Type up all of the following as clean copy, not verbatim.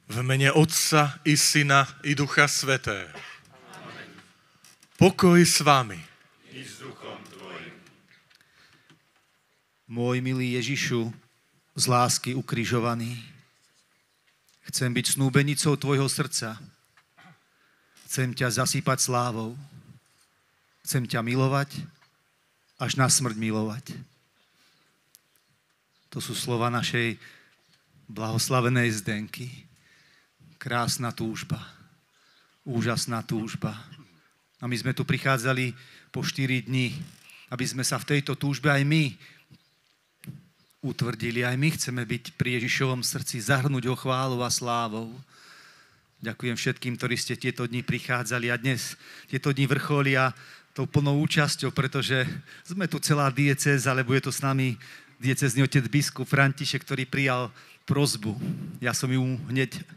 V mene Otca i Syna i Ducha Svätého. Amen. Pokoj s vami. I s duchom tvojim. Môj milý Ježišu, z lásky ukrižovaný, chcem byť snúbenicou tvojho srdca. Chcem ťa zasýpať slávou. Chcem ťa milovať, až na smrť milovať. To sú slova našej blahoslavenej Zdenky. Krásna túžba, úžasná túžba. A my sme tu prichádzali po 4 dni, aby sme sa v tejto túžbe aj my utvrdili. Aj my chceme byť pri Ježišovom srdci, zahrnúť ho chválou a slávou. Ďakujem všetkým, ktorí ste tieto dni prichádzali a dnes tieto dni vrcholia tou plnou účasťou, pretože sme tu celá diecéza, lebo je to s nami diecézny otec biskup František, ktorý prijal prosbu. Ja som ju hneď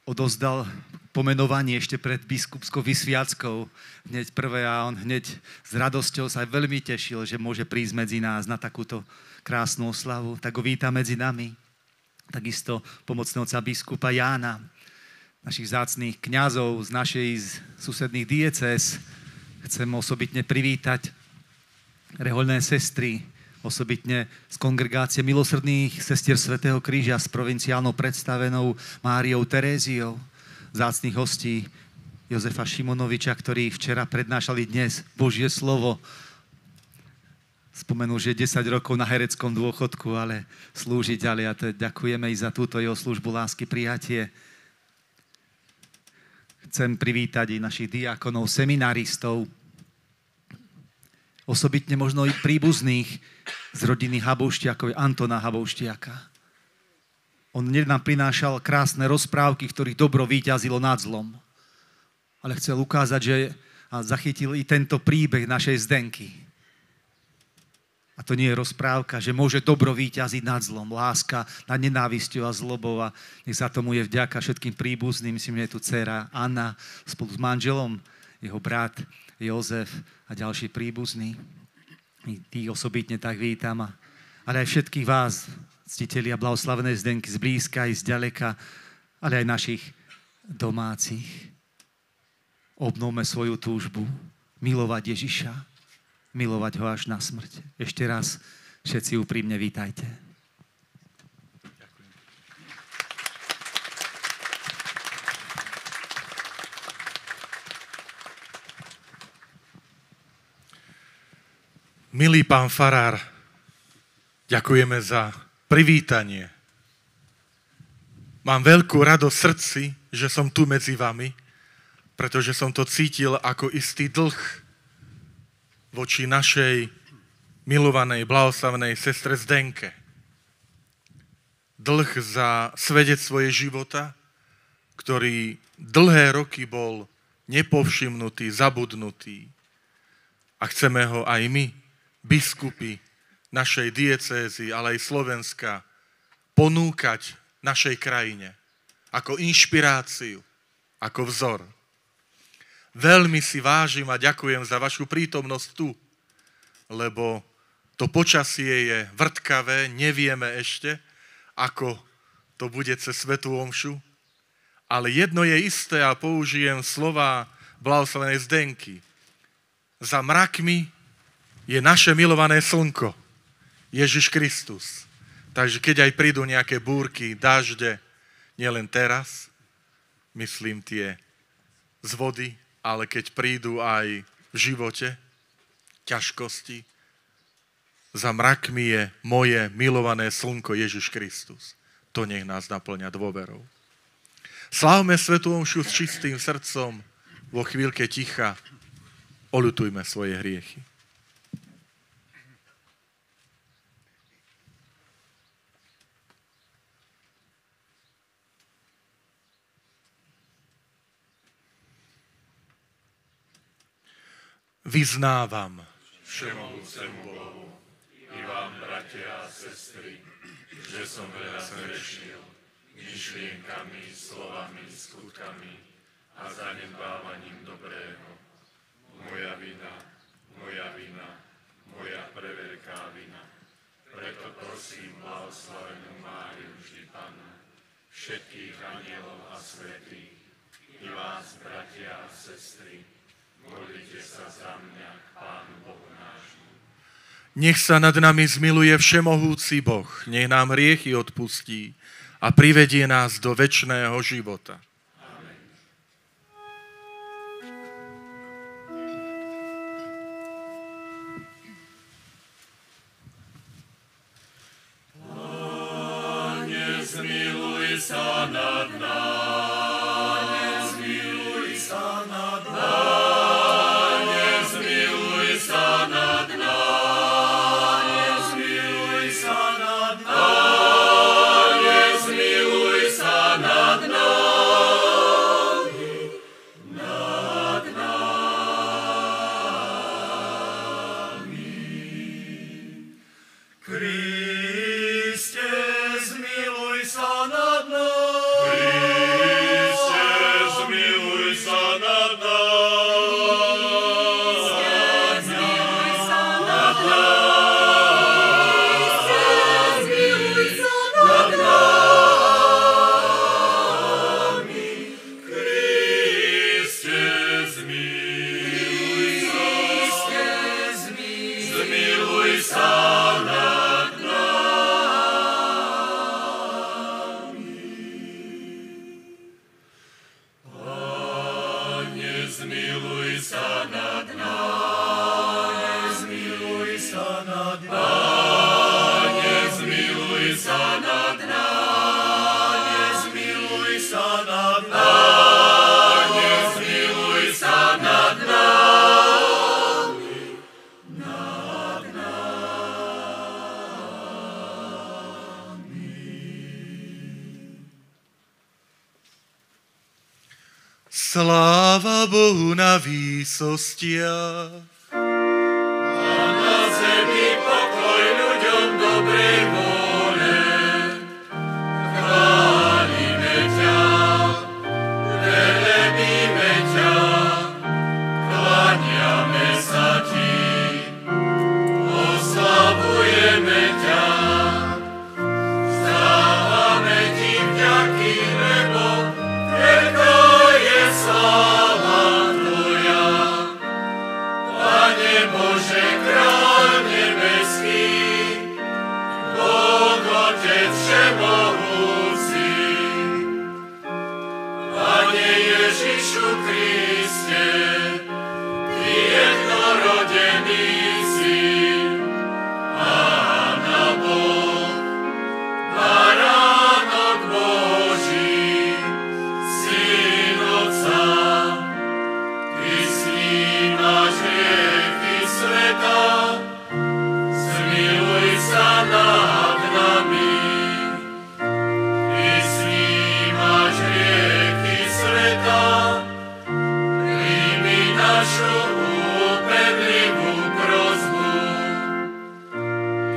odozdal pomenovanie ešte pred biskupskou vysviackou hneď prvé a on hneď s radosťou sa veľmi tešil, že môže prísť medzi nás na takúto krásnu oslavu. Tak ho víta medzi nami. Takisto pomocného otca biskupa Jána, našich vzácnych kňazov z našej susedných diecéz. Chcem osobitne privítať rehoľné sestry, osobitne z kongregácie milosrdných sestier Svätého Kríža s provinciálnou predstavenou Máriou Teréziou, vzácnych hostí Jozefa Šimonoviča, ktorí včera prednášali dnes Božie slovo. Spomenul, že 10 rokov na hereckom dôchodku, ale slúži ďalej a ďakujeme i za túto jeho službu lásky, prijatie. Chcem privítať i našich diakonov, seminaristov, osobitne možno i príbuzných z rodiny Habouštiakovi, Antona Habouštiaka. On nám prinášal krásne rozprávky, ktorých dobro víťazilo nad zlom. Ale chcel ukázať, že a zachytil i tento príbeh našej Zdenky. A to nie je rozprávka, že môže dobro víťaziť nad zlom, láska nad nenávisťou a zlobou. A nech za tomu je vďaka všetkým príbuzným. Myslím, že je tu dcéra Anna spolu s manželom, jeho brat Jozef a ďalší príbuzní. Tých osobitne tak vítam. Ale aj všetkých vás, ctitelia blahoslavenej Zdenky, zblízka i zďaleka, ale aj našich domácich. Obnovme svoju túžbu milovať Ježiša, milovať ho až na smrť. Ešte raz všetci úprimne vítajte. Milý pán farár, ďakujeme za privítanie. Mám veľkú radosť v srdci, že som tu medzi vami, pretože som to cítil ako istý dlh voči našej milovanej, blahoslavenej sestre Zdenke. Dlh za svedectvo jej života, ktorý dlhé roky bol nepovšimnutý, zabudnutý. A chceme ho aj my, biskupy našej diecézy, ale aj Slovenska, ponúkať našej krajine ako inšpiráciu, ako vzor. Veľmi si vážim a ďakujem za vašu prítomnosť tu, lebo to počasie je vrtkavé, nevieme ešte, ako to bude cez svätú omšu, ale jedno je isté a použijem slova blahoslavenej Zdenky. Za mrakmi je naše milované slnko, Ježiš Kristus. Takže keď aj prídu nejaké búrky, dažde, nielen teraz, myslím tie z vody, ale keď prídu aj v živote ťažkosti, za mrakmi je moje milované slnko Ježiš Kristus. To nech nás naplňa dôverou. Slávme svätú omšu s čistým srdcom, vo chvíľke ticha oľutujme svoje hriechy. Vyznávam Všemohúcemu Bohu i vám, bratia a sestry, že som veľa zhrešil myšlienkami, slovami, skutkami a zanedbávaním dobrého. Moja vina, moja preveľká vina. Preto prosím blahoslavenú Máriu vždy Pannu, všetkých anielov a svätých, i vás, bratia a sestry, modlite sa za mňa k Pánu Bohu nášmu. Nech sa nad nami zmiluje všemohúci Boh, nech nám hriechy odpustí a privedie nás do večného života. Zmiluj sa nad nami, zmiluj sa nad nami, zmiluj sa nad nami, zmiluj sa nad nami, zmiluj sa nad nami, nad nami. Kriste, zmiluj sa nad nami. Kriste, zmiluj sa nad nami. Zmiluj sa nad nami. Zmiluj sa nad nami. Kriste, zmiluj sa nad nami. Pane, zmiluj sa nad nami, zmiluj sa nad nami, zmiluj sa nad nami, zmiluj sa nad nami, zmiluj sa nad nami, nad nami. Sláva Bohu na výsostiach. A na zemi pokoj ľuďom dobrej vôle. Chválime ťa, velebíme ťa, kláňame sa ti, oslavujeme ťa, vzdávame ti vďaky, lebo veľká je sláva tvoja. Pane Bože, kráľ nebeský, Boh Otec všemohúci, Pane Ježišu Kriste, Ty jednorodený syn, Pána Boh, Baránok Boží, Syn Otca, Ty snímaš hriechy sveta, zmiluj sa nad nami. Ty snímaš hriechy sveta, príjmi našu úpenlivú prosbu.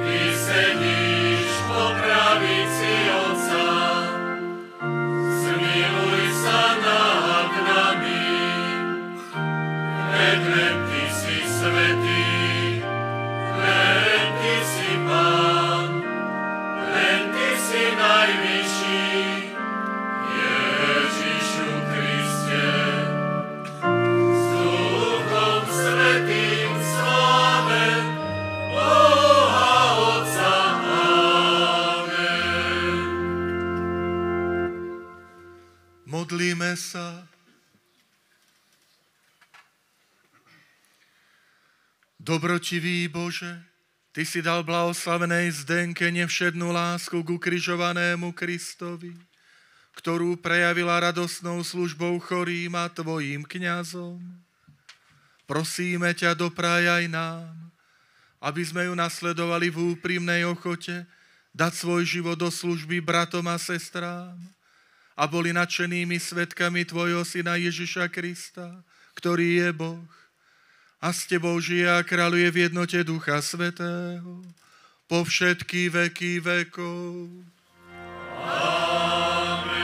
Ty sedíš po pravici Otca, zmiluj sa nad nami. Veď len Ty si svätý, len Ty si Pán, len Ty si najvyšší, Ježišu Kriste. S Duchom Svätým v sláve Boha Otca. Amen. Modlíme sa. Dobrotivý Bože, Ty si dal blahoslavenej Zdenke nevšednú lásku k ukrižovanému Kristovi, ktorú prejavila radosnou službou chorým a Tvojim kňazom. Prosíme ťa, dopráj aj nám, aby sme ju nasledovali v úprimnej ochote dať svoj život do služby bratom a sestrám a boli nadšenými svedkami Tvojho Syna Ježiša Krista, ktorý je Boh a s Tebou žije a kráľuje v jednote Ducha Svätého po všetky veky vekov. Amen.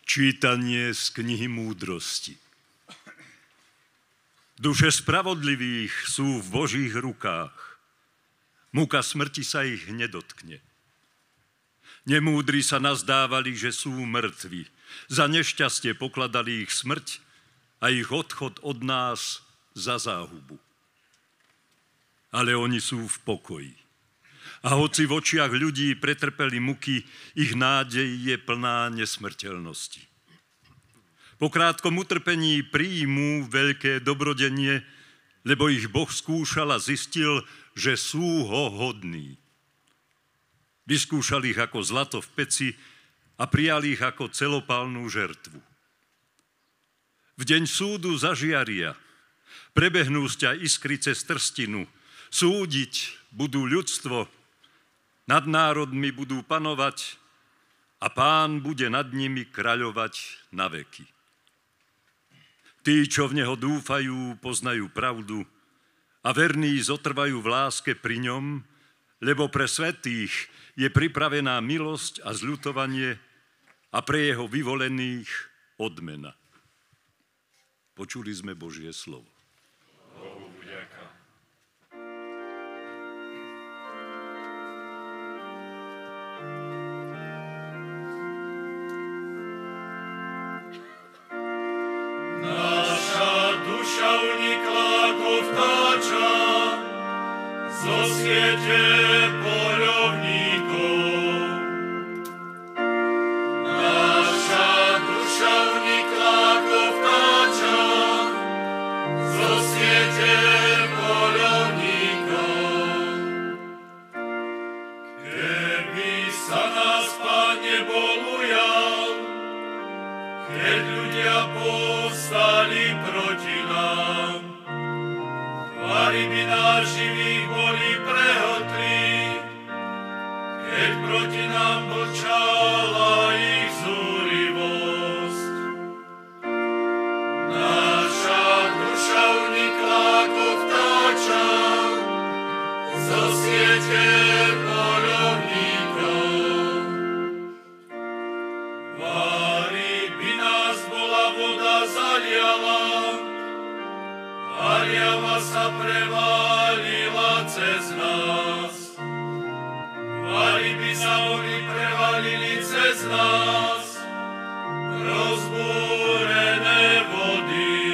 Čítanie z knihy Múdrosti. Duše spravodlivých sú v Božích rukách. Múka smrti sa ich nedotkne. Nemúdri sa nazdávali, že sú mŕtvi. Za nešťastie pokladali ich smrť a ich odchod od nás za záhubu. Ale oni sú v pokoji. A hoci v očiach ľudí pretrpeli muky, ich nádej je plná nesmrteľnosti. Po krátkom utrpení príjmú veľké dobrodenie, lebo ich Boh skúšal a zistil, že sú ho hodní. Vyskúšal ich ako zlato v peci a prijal ich ako celopálnu žertvu. V deň súdu zažiaria, prebehnú sťa iskry cez trstinu, súdiť budú ľudstvo, nad národmi budú panovať a Pán bude nad nimi kráľovať na veky. Tí, čo v Neho dúfajú, poznajú pravdu a verní zotrvajú v láske pri ňom, lebo pre svätých je pripravená milosť a zľutovanie a pre jeho vyvolených odmena. Počuli sme Božie slovo. Bohu vďaka. Naša duša unikla ako vtáča zo siete poľovníkov. Naša duša unikla ako vtáča zo siete poľovníkov. Keby sa nás Pán nebol ujal, keď ľudia povstali proti nám, tvári by nás živých boli prehotli, keď proti nám mlčala ich zúrivosť. Naša duša unikla ako vtáča zo siete poľovníkov. Vári by nás bola voda zaliala, a riava sa prevalila cez nás. Vári by sa oni prevalili cez nás, rozbúrené vody.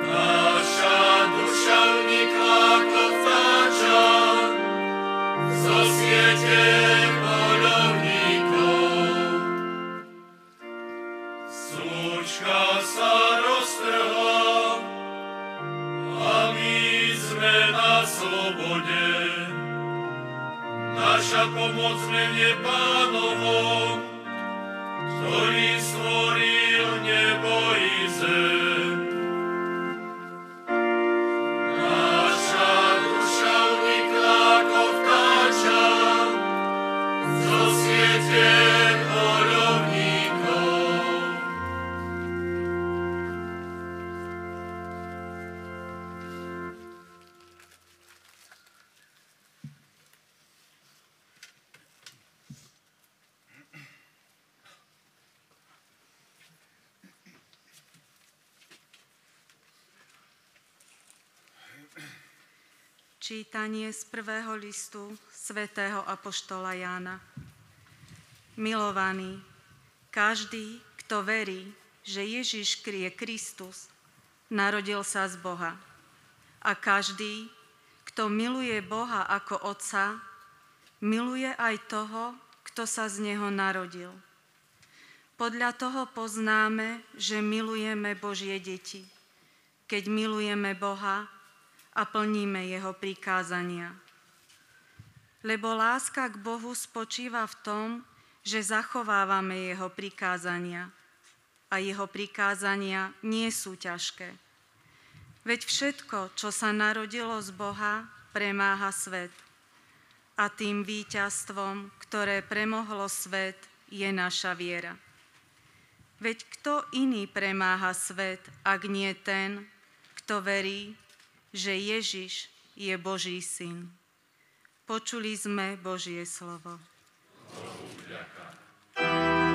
Naša duša unikla ako vtáča zo siete poľovníkov. Súčka sa roztrhla a my sme na slobode. Naša pomoc v mene Pánovom, ktorý stvoril nebo i zem. Naša duša unikla ako vtáča zo siete poľovníkov. Čítanie z prvého listu svätého apoštola Jána. Milovaní, každý, kto verí, že Ježiš je Kristus, narodil sa z Boha. A každý, kto miluje Boha ako Otca, miluje aj toho, kto sa z Neho narodil. Podľa toho poznáme, že milujeme Božie deti, keď milujeme Boha a plníme Jeho prikázania. Lebo láska k Bohu spočíva v tom, že zachovávame Jeho prikázania a Jeho prikázania nie sú ťažké. Veď všetko, čo sa narodilo z Boha, premáha svet. A tým víťazstvom, ktoré premohlo svet, je naša viera. Veď kto iný premáha svet, ak nie ten, kto verí, že Ježiš je Boží syn. Počuli sme Božie slovo. Bohu vďaka.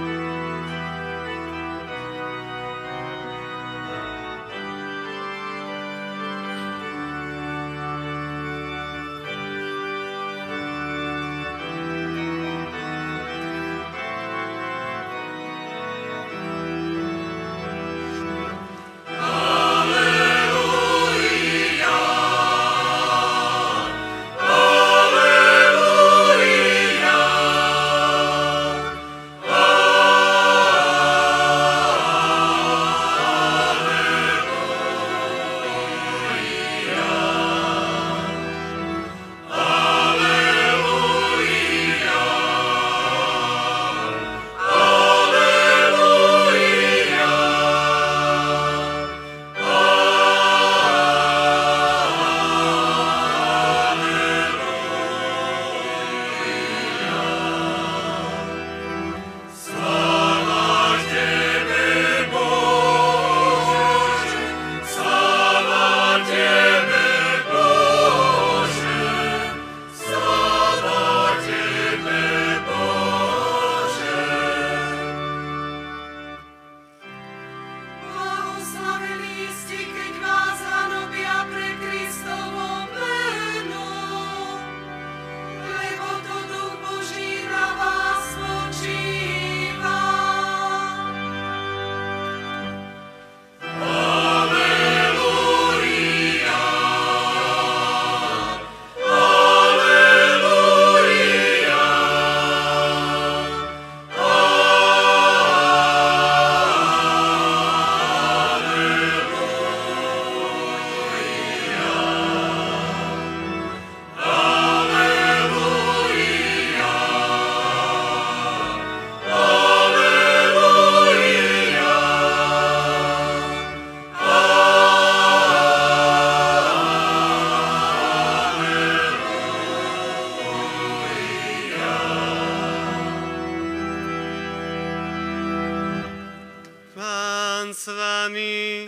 s vami.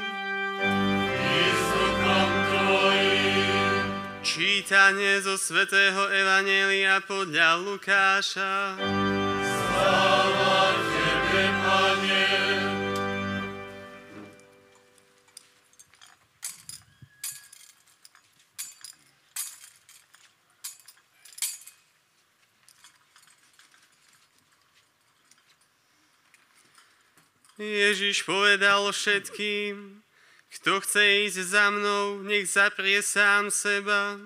I s duchom tvojím. Čítanie zo svätého Evanjelia podľa Lukáša. Sláva tebe, Pane. Ježiš povedal všetkým, kto chce ísť za mnou, nech zaprie sám seba,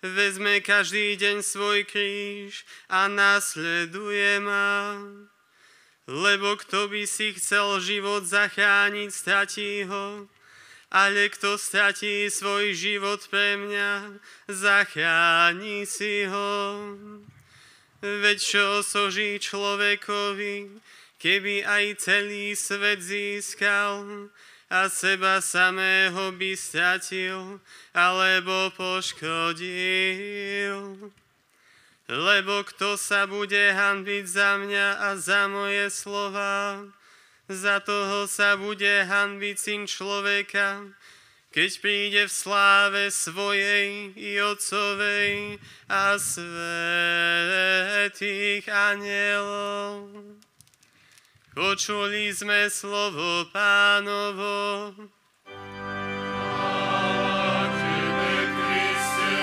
vezme každý deň svoj kríž a nasleduje ma. Lebo kto by si chcel život zachrániť, stratí ho, ale kto stratí svoj život pre mňa, zachráni si ho. Veď čo osoží človekovi, keby aj celý svet získal a seba samého by stratil alebo poškodil. Lebo kto sa bude hanbiť za mňa a za moje slova, za toho sa bude hanbiť Syn človeka, keď príde v sláve svojej i Otcovej a svätých anjelov. Počuli sme slovo Pánovo. Chvála tebe, Kriste.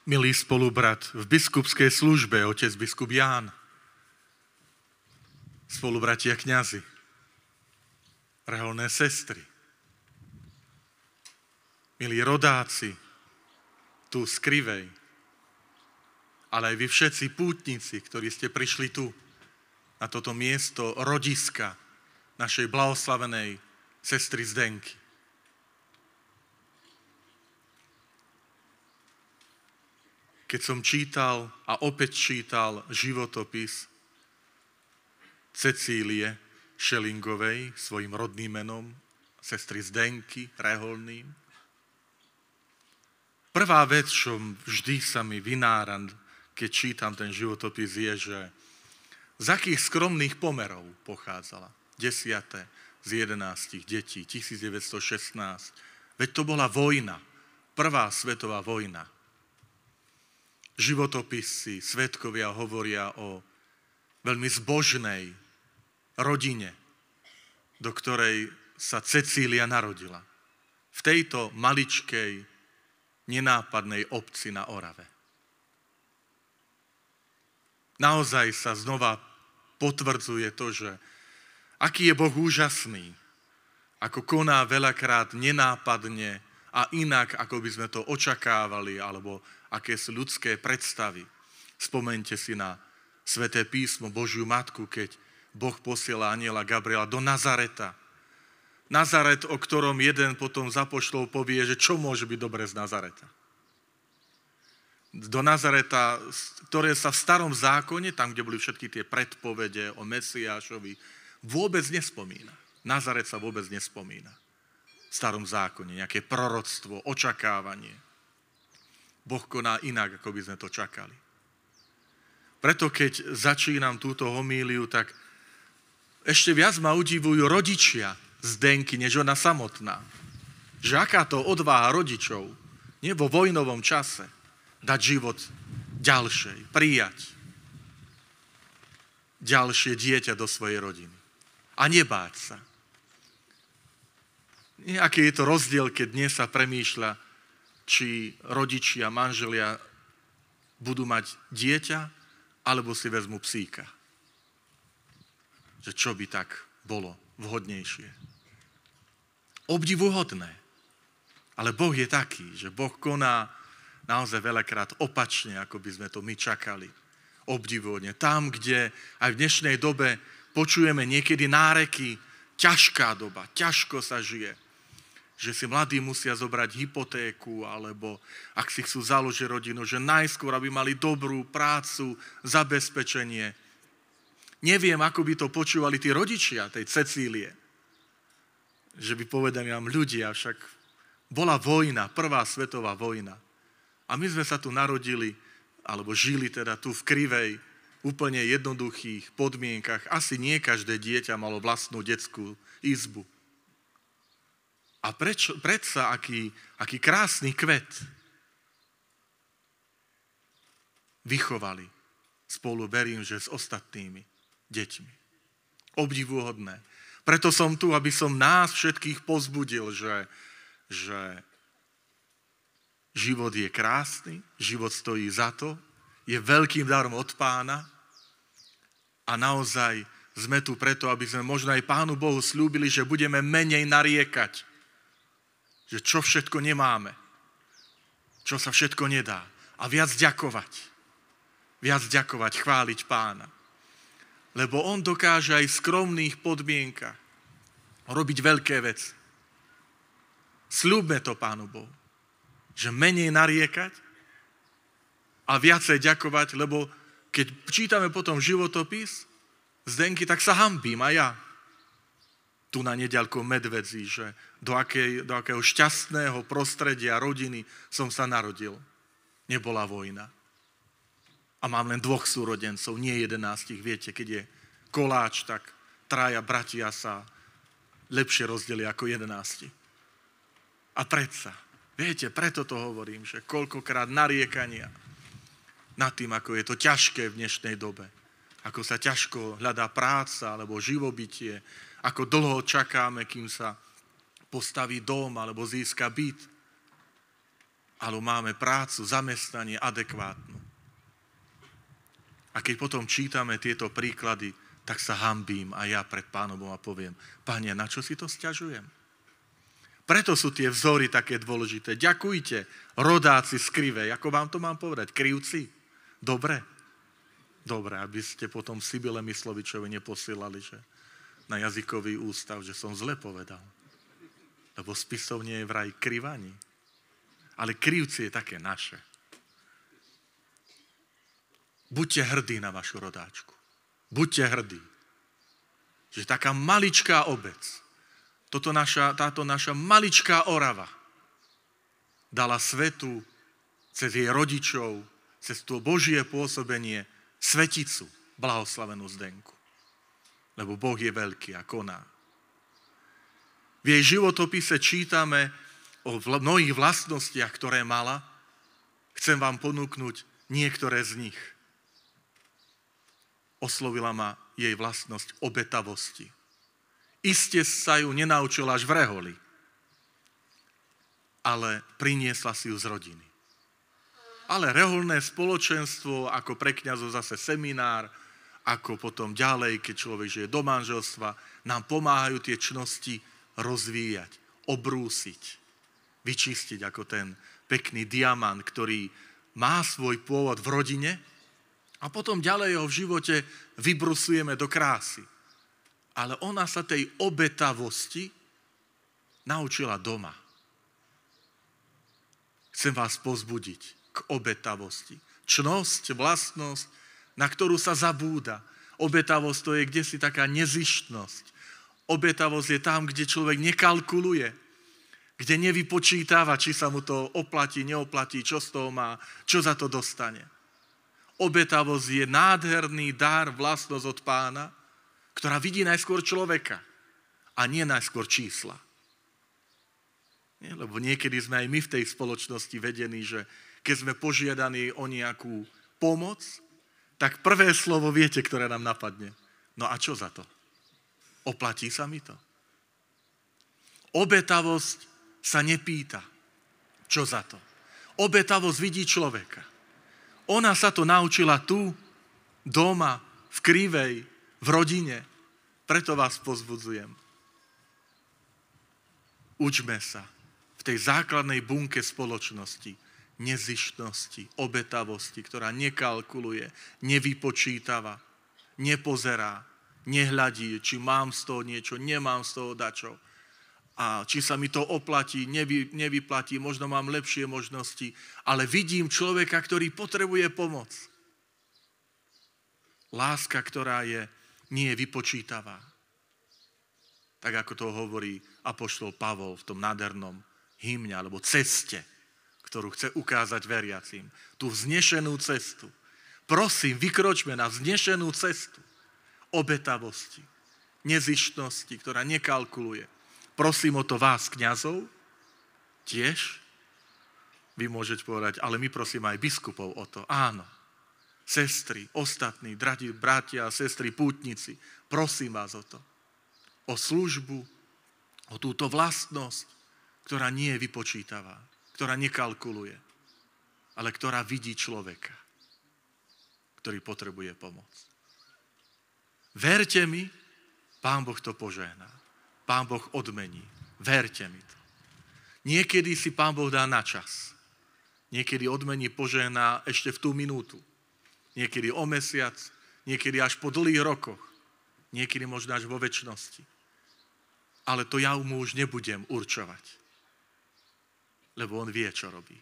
Milý spolubrat v biskupskej službe, otec biskup Ján, spolubratia kňazi, reholné sestry, milí rodáci, tu z Krivej, ale aj vy všetci pútnici, ktorí ste prišli tu, na toto miesto rodiska našej blahoslavenej sestry Zdenky. Keď som čítal a opäť čítal životopis Cecílie Šelingovej, svojim rodným menom, sestry Zdenky, reholným, prvá vec, čo vždy sa mi vynára, keď čítam ten životopis, je, že z akých skromných pomerov pochádzala. 10. z 11 detí, 1916. Veď to bola vojna, prvá svetová vojna. Životopisy, svedkovia hovoria o veľmi zbožnej rodine, do ktorej sa Cecília narodila. V tejto maličkej, nenápadnej obci na Orave. Naozaj sa znova potvrdzuje to, že aký je Boh úžasný, ako koná veľakrát nenápadne a inak, ako by sme to očakávali, alebo aké sú ľudské predstavy. Spomeňte si na Sväté písmo, Božiu matku, keď Boh posiela anjela Gabriela do Nazareta. Nazaret, o ktorom jeden potom z apoštolov povie, že čo môže byť dobre z Nazareta. Do Nazareta, ktoré sa v starom zákone, tam, kde boli všetky tie predpovede o Mesiášovi, vôbec nespomína. Nazaret sa vôbec nespomína. V starom zákone, nejaké proroctvo, očakávanie. Boh koná inak, ako by sme to čakali. Preto, keď začínam túto homíliu, tak ešte viac ma udivujú rodičia Zdenky, než ona samotná. Že aká to odvaha rodičov, nie vo vojnovom čase, dať život ďalšej, prijať ďalšie dieťa do svojej rodiny. A nebáť sa. Aký je to rozdiel, keď dnes sa premýšľa, či rodičia, manželia budú mať dieťa, alebo si vezmú psíka. Že čo by tak bolo vhodnejšie. Obdivuhodné. Ale Boh je taký, že Boh koná naozaj veľakrát opačne, ako by sme to my čakali. Obdivuhodne. Tam, kde aj v dnešnej dobe počujeme niekedy náreky, ťažká doba, ťažko sa žije. Že si mladí musia zobrať hypotéku, alebo ak si chcú založiť rodinu, že najskôr, aby mali dobrú prácu, zabezpečenie. Neviem, ako by to počúvali tí rodičia tej Cecílie. Že by povedali nám ľudia, však bola vojna, prvá svetová vojna. A my sme sa tu narodili, alebo žili teda tu v krivej, úplne jednoduchých podmienkach. Asi nie každé dieťa malo vlastnú detskú izbu. A predsa aký krásny kvet vychovali spolu, verím, že s ostatnými deťmi. Obdivuhodné. Preto som tu, aby som nás všetkých povzbudil, že život je krásny, život stojí za to, je veľkým darom od Pána a naozaj sme tu preto, aby sme možno aj Pánu Bohu sľúbili, že budeme menej nariekať, že čo všetko nemáme, čo sa všetko nedá a viac ďakovať, chváliť Pána. Lebo on dokáže aj v skromných podmienkach robiť veľké veci. Sľúbme to Pánu Bohu, že menej nariekať a viacej ďakovať, lebo keď čítame potom životopis Zdenky, tak sa hanbím aj ja. Tu na neďalko Medvedzí, že do akého šťastného prostredia rodiny som sa narodil. Nebola vojna. A mám len 2 súrodencov, nie 11. Viete, keď je koláč, tak 3 bratia sa lepšie rozdelia ako 11. A predsa, viete, preto to hovorím, že koľkokrát nariekania nad tým, ako je to ťažké v dnešnej dobe. Ako sa ťažko hľadá práca alebo živobytie, ako dlho čakáme, kým sa postaví dom alebo získa byt. Ale máme prácu, zamestnanie adekvátnu. A keď potom čítame tieto príklady, tak sa hanbím a ja pred Pánom a poviem, Pane, na čo si to sťažujem? Preto sú tie vzory také dôležité. Ďakujte, rodáci z krivej. Ako vám to mám povedať? Krivci? Dobre? Dobre, aby ste potom Sibile Myslovičovi neposielali, že na jazykový ústav, že som zle povedal. Lebo spisovne je vraj krivaní. Ale krivci je také naše. Buďte hrdí na vašu rodáčku. Buďte hrdí. Že taká maličká obec, táto naša maličká Orava dala svetu cez jej rodičov, cez to Božie pôsobenie sveticu, blahoslavenú Zdenku. Lebo Boh je veľký a koná. V jej životopise čítame o mnohých vlastnostiach, ktoré mala. Chcem vám ponúknuť niektoré z nich. Oslovila ma jej vlastnosť obetavosti. Iste sa ju nenaučila až v reholi, ale priniesla si ju z rodiny. Ale reholné spoločenstvo, ako pre kňazov zase seminár, ako potom ďalej, keď človek žije do manželstva, nám pomáhajú tie čnosti rozvíjať, obrúsiť, vyčistiť ako ten pekný diamant, ktorý má svoj pôvod v rodine a potom ďalej ho v živote vybrusujeme do krásy. Ale ona sa tej obetavosti naučila doma. Chcem vás povzbudiť k obetavosti. Čnosť, vlastnosť, na ktorú sa zabúda. Obetavosť to je kdesi taká nezištnosť. Obetavosť je tam, kde človek nekalkuluje, kde nevypočítava, či sa mu to oplatí, neoplatí, čo z toho má, čo za to dostane. Obetavosť je nádherný dar, vlastnosť od Pána, ktorá vidí najskôr človeka a nie najskôr čísla. Nie, lebo niekedy sme aj my v tej spoločnosti vedení, že keď sme požiadaní o nejakú pomoc, tak prvé slovo viete, ktoré nám napadne. No a čo za to? Oplatí sa mi to? Obetavosť sa nepýta. Čo za to? Obetavosť vidí človeka. Ona sa to naučila tu, doma, v Krivej, v rodine. Preto vás pozbudzujem. Učme sa v tej základnej bunke spoločnosti nezištnosti, obetavosti, ktorá nekalkuluje, nevypočítava, nepozerá, nehľadí, či mám z toho niečo, nemám z toho dačo. A či sa mi to oplatí, nevyplatí, možno mám lepšie možnosti, ale vidím človeka, ktorý potrebuje pomoc. Láska, ktorá nie je vypočítavá. Tak ako to hovorí apoštol Pavol v tom nádhernom hymne alebo ceste, ktorú chce ukázať veriacim. Tú vznešenú cestu. Prosím, vykročme na vznešenú cestu obetavosti, nezištnosti, ktorá nekalkuluje. Prosím o to vás, kňazov, tiež. Vy môžete povedať, ale my prosím aj biskupov o to. Áno. Sestry, ostatní, drahí bratia a sestry, pútnici, prosím vás o to. O službu, o túto vlastnosť, ktorá nie je vypočítavá, ktorá nekalkuluje, ale ktorá vidí človeka, ktorý potrebuje pomoc. Verte mi, Pán Boh to požehná. Pán Boh odmení. Verte mi to. Niekedy si Pán Boh dá na čas. Niekedy odmení, požehná ešte v tú minútu. Niekedy o mesiac, niekedy až po dlhých rokoch. Niekedy možno až vo večnosti. Ale to ja mu už nebudem určovať. Lebo on vie, čo robí.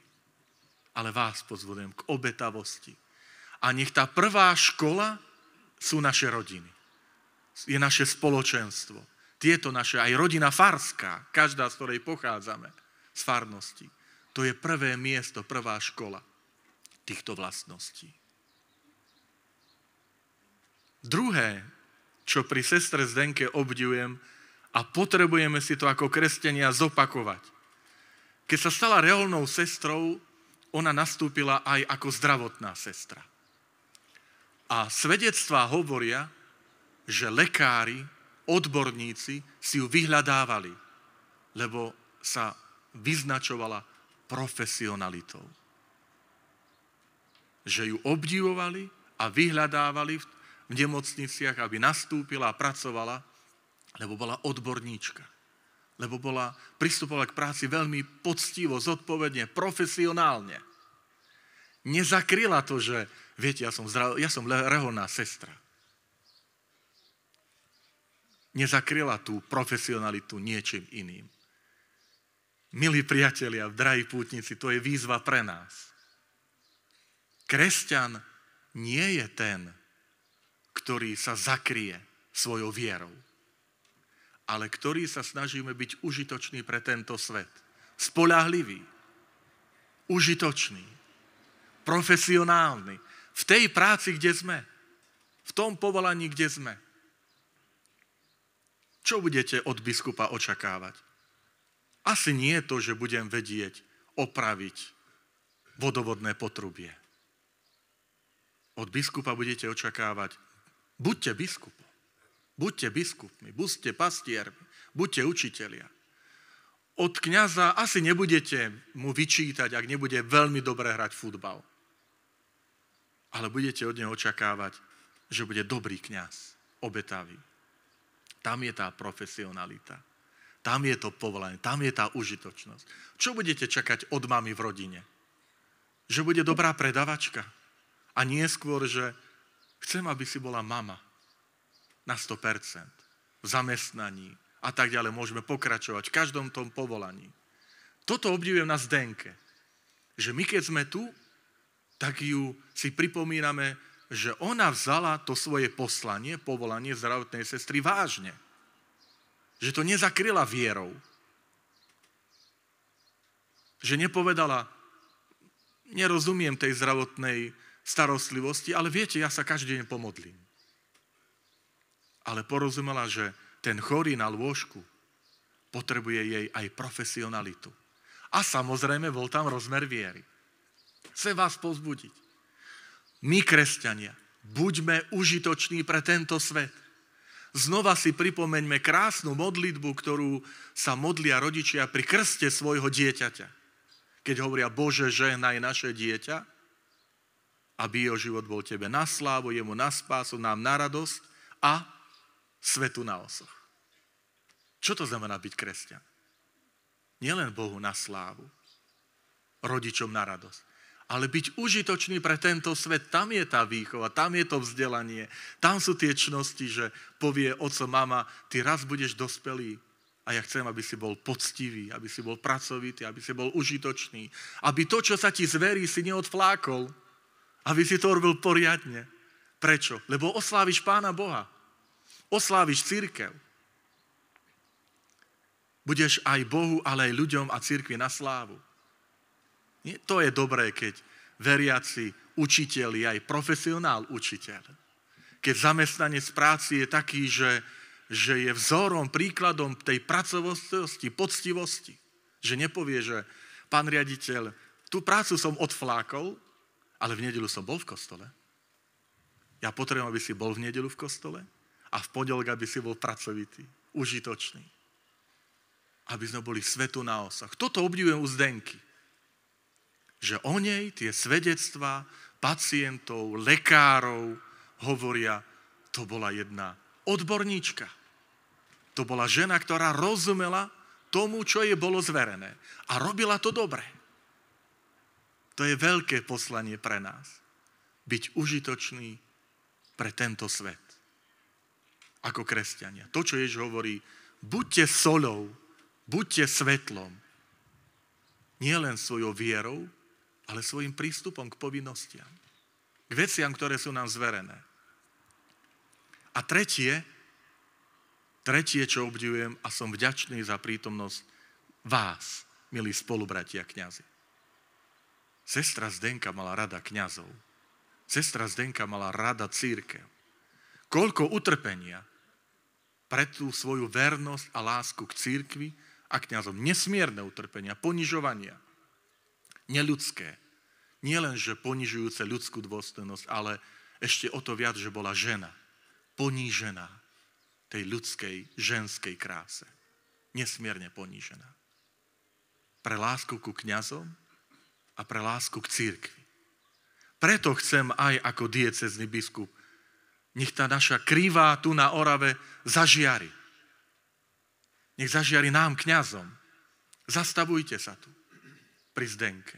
Ale vás pozvodujem k obetavosti. A nech tá prvá škola sú naše rodiny. Je naše spoločenstvo. Tieto naše, aj rodina farská, každá, z ktorej pochádzame, z farnosti. To je prvé miesto, prvá škola týchto vlastností. Druhé, čo pri sestre Zdenke obdivujem a potrebujeme si to ako kresťania zopakovať. Keď sa stala reálnou sestrou, ona nastúpila aj ako zdravotná sestra. A svedectvá hovoria, že lekári, odborníci si ju vyhľadávali, lebo sa vyznačovala profesionalitou. Že ju obdivovali a vyhľadávali v nemocniciach, aby nastúpila a pracovala, lebo bola odborníčka. Lebo pristupovala k práci veľmi poctivo, zodpovedne, profesionálne. Nezakryla to, že viete, ja som reholná sestra. Nezakryla tú profesionalitu niečím iným. Milí priatelia, drahí pútnici, to je výzva pre nás. Kresťan nie je ten, ktorý sa zakrie svojou vierou, ale ktorý sa snažíme byť užitočný pre tento svet. Spoľahlivý, užitočný, profesionálny. V tej práci, kde sme. V tom povolaní, kde sme. Čo budete od biskupa očakávať? Asi nie to, že budem vedieť opraviť vodovodné potrubie. Od biskupa budete očakávať, buďte biskupom, buďte biskupmi, buďte pastiermi, buďte učitelia. Od kňaza asi nebudete mu vyčítať, ak nebude veľmi dobre hrať futbal. Ale budete od neho očakávať, že bude dobrý kňaz, obetavý. Tam je tá profesionalita. Tam je to povolanie, tam je tá užitočnosť. Čo budete čakať od mamy v rodine? Že bude dobrá predavačka? A nie skôr, že chcem, aby si bola mama na 100%, v zamestnaní a tak ďalej. Môžeme pokračovať v každom tom povolaní. Toto obdivujem na Zdenke. Že my, keď sme tu, tak ju si pripomíname, že ona vzala to svoje poslanie, povolanie zdravotnej sestry vážne. Že to nezakryla vierou. Že nepovedala, nerozumiem tej zdravotnej starostlivosti, ale viete, ja sa každý deň pomodlím. Ale porozumela, že ten chorý na lôžku potrebuje jej aj profesionalitu. A samozrejme, bol tam rozmer viery. Chcem vás povzbudiť. My, kresťania, Buďme užitoční pre tento svet. Znova si pripomeňme krásnu modlitbu, ktorú sa modlia rodičia pri krste svojho dieťaťa. Keď hovoria, Bože, žehnaj naše dieťa, aby jeho život bol tebe na slávu, jemu na spásu, nám na radosť a svetu na osoch. Čo to znamená byť kresťan? Nielen Bohu na slávu, rodičom na radosť, ale byť užitočný pre tento svet. Tam je tá výchova, tam je to vzdelanie, tam sú tie čnosti, že povie oco, mama, ty raz budeš dospelý a ja chcem, aby si bol poctivý, aby si bol pracovitý, aby si bol užitočný, aby to, čo sa ti zverí, si neodflákol, aby si to robil poriadne. Prečo? Lebo osláviš Pána Boha, osláviš cirkev. Budeš aj Bohu, ale aj ľuďom a cirkvi na slávu. Nie, to je dobré, keď veriaci učiteľ je aj profesionál učiteľ. Keď zamestnanec práci je taký, že je vzorom, príkladom tej pracovosti, poctivosti. Že nepovie, že pán riaditeľ, tú prácu som odflákol, ale v nedeľu som bol v kostole. Ja potrebujem, aby si bol v nedeľu v kostole a v pondelok, aby si bol pracovitý, užitočný. Aby sme boli svetu na osách. Toto obdivujem u Zdenky. Že o nej tie svedectvá pacientov, lekárov hovoria, to bola jedna odborníčka. To bola žena, ktorá rozumela tomu, čo jej bolo zverené. A robila to dobre. To je veľké poslanie pre nás. Byť užitočný pre tento svet. Ako kresťania. To, čo Ježiš hovorí, buďte soľou, buďte svetlom. Nie len svojou vierou, ale svojim prístupom k povinnostiam. K veciam, ktoré sú nám zverené. A tretie, čo obdivujem a som vďačný za prítomnosť vás, milí spolubratia kňazi. Sestra Zdenka mala rada kňazov. Sestra Zdenka mala rada cirkev. Koľko utrpenia pre tú svoju vernosť a lásku k cirkvi a kňazom. Nesmierne utrpenia, ponižovania. Neľudské. Nie len, že ponižujúce ľudskú dôstojnosť, ale ešte o to viac, že bola žena. Ponížená tej ľudskej, ženskej kráse. Nesmierne ponížená. Pre lásku ku kňazom a pre lásku k cirkvi. Preto chcem aj ako diecézny biskup, nech tá naša krivá tu na Orave zažiari. Nech zažiari nám, kňazom. Zastavujte sa tu pri Zdenke.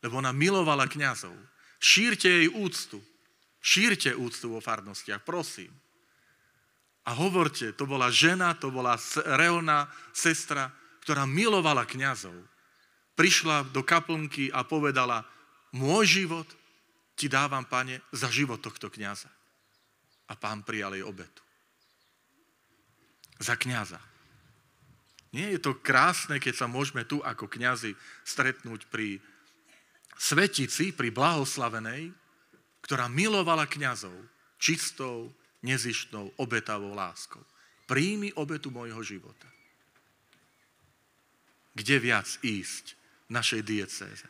Lebo ona milovala kňazov. Šírte jej úctu. Šírte úctu vo farnostiach, prosím. A hovorte, to bola žena, to bola reholná sestra, ktorá milovala kňazov. Prišla do kaplnky a povedala, môj život ti dávam, pane, za život tohto kňaza. A pán prijal jej obetu. Za kňaza. Nie je to krásne, keď sa môžeme tu ako kňazi stretnúť pri svetici, pri blahoslavenej, ktorá milovala kňazov čistou, nezištnou, obetavou láskou. Príjmi obetu môjho života. Kde viac ísť v našej diecéze,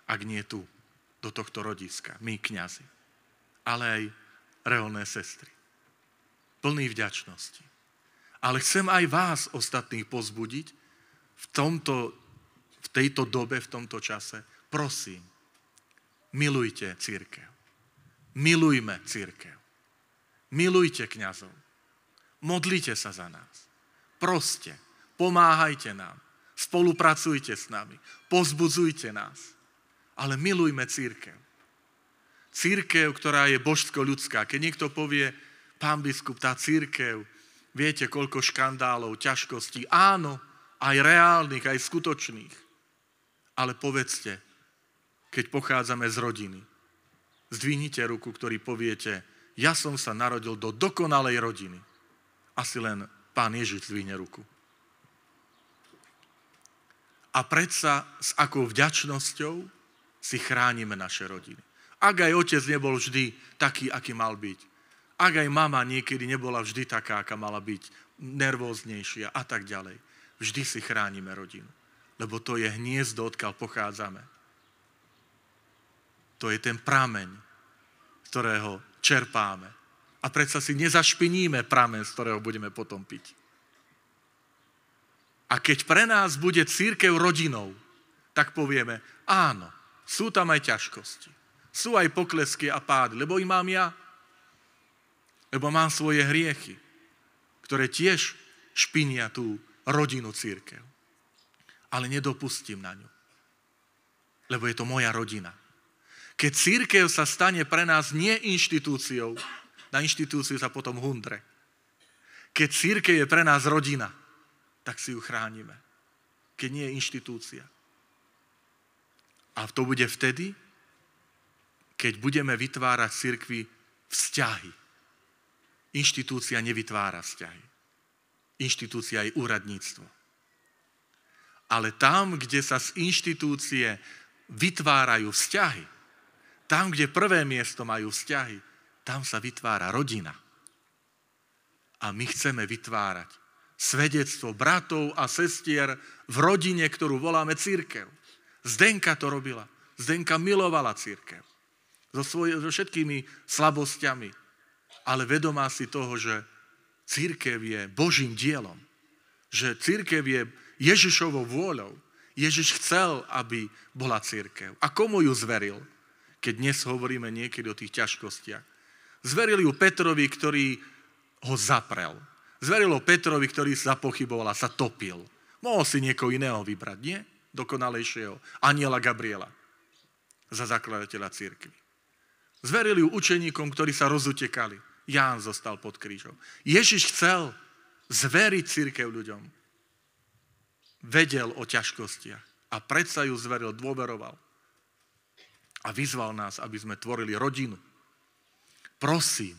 ak nie tu, do tohto rodiska, my kňazi, ale aj reholné sestry. Plný vďačnosti. Ale chcem aj vás ostatných pozbudiť v tejto dobe, v tomto čase. Prosím, milujte cirkev. Milujme cirkev. Milujte kňazov. Modlite sa za nás. Proste, pomáhajte nám. Spolupracujte s nami. Pozbudzujte nás. Ale milujme cirkev. Cirkev, ktorá je božsko-ľudská. Keď niekto povie, pán biskup, tá cirkev, viete, koľko škandálov, ťažkostí. Áno, aj reálnych, aj skutočných. Ale povedzte, keď pochádzame z rodiny, zdvihnite ruku, ktorý poviete, ja som sa narodil do dokonalej rodiny. Asi len pán Ježiš zdvihne ruku. A predsa s akou vďačnosťou si chránime naše rodiny. Ak aj otec nebol vždy taký, aký mal byť, ak aj mama niekedy nebola vždy taká, aká mala byť, nervóznejšia a tak ďalej. Vždy si chránime rodinu. Lebo to je hniezdo, odkiaľ pochádzame. To je ten prameň, z ktorého čerpáme. A predsa si nezašpiníme prameň, z ktorého budeme potom piť. A keď pre nás bude cirkev rodinou, tak povieme, áno, sú tam aj ťažkosti. Sú aj poklesky a pády, lebo ich mám ja. Lebo mám svoje hriechy, ktoré tiež špinia tú rodinu cirkev. Ale nedopustím na ňu. Lebo je to moja rodina. Keď cirkev sa stane pre nás nie inštitúciou, na inštitúciu sa potom hundre. Keď cirkev je pre nás rodina, tak si ju chránime. Keď nie je inštitúcia. A to bude vtedy, keď budeme vytvárať cirkvi vzťahy. Inštitúcia nevytvára vzťahy. Inštitúcia je úradníctvo. Ale tam, kde sa z inštitúcie vytvárajú vzťahy, tam, kde prvé miesto majú vzťahy, tam sa vytvára rodina. A my chceme vytvárať svedectvo bratov a sestier v rodine, ktorú voláme cirkev. Zdenka to robila. Zdenka milovala cirkev. So všetkými slabosťami. Ale vedomá si toho, že cirkev je Božím dielom. Že cirkev je Ježišovou vôľou. Ježiš chcel, aby bola cirkev. A komu ju zveril? Keď dnes hovoríme niekedy o tých ťažkostiach. Zveril ju Petrovi, ktorý ho zaprel. Zveril ho Petrovi, ktorý sa pochyboval a sa topil. Mohol si niekoho iného vybrať, nie? Dokonalejšieho. Anjela Gabriela. Za zakladateľa cirkvi. Zveril ju učeníkom, ktorí sa rozutekali. Ján zostal pod krížom. Ježiš chcel zveriť cirkev ľuďom. Vedel o ťažkostiach a predsa ju zveril, dôveroval. A vyzval nás, aby sme tvorili rodinu. Prosím,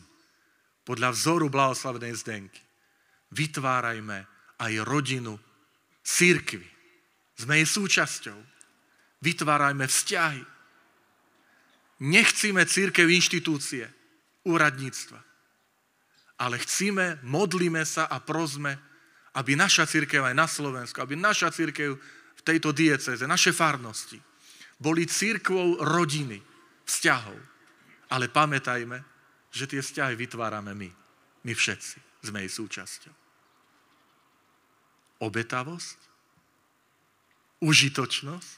podľa vzoru blahoslavenej Zdenky, vytvárajme aj rodinu cirkvi. Sme jej súčasťou. Vytvárajme vzťahy. Nechcíme cirkev inštitúcie, úradníctva. Ale chcíme, modlíme sa a prosme, aby naša cirkev aj na Slovensku, aby naša cirkev v tejto diecéze, naše farnosti, boli cirkvou rodiny, vzťahov. Ale pamätajme, že tie vzťahy vytvárame my. My všetci sme jej súčasťou. Obetavosť, užitočnosť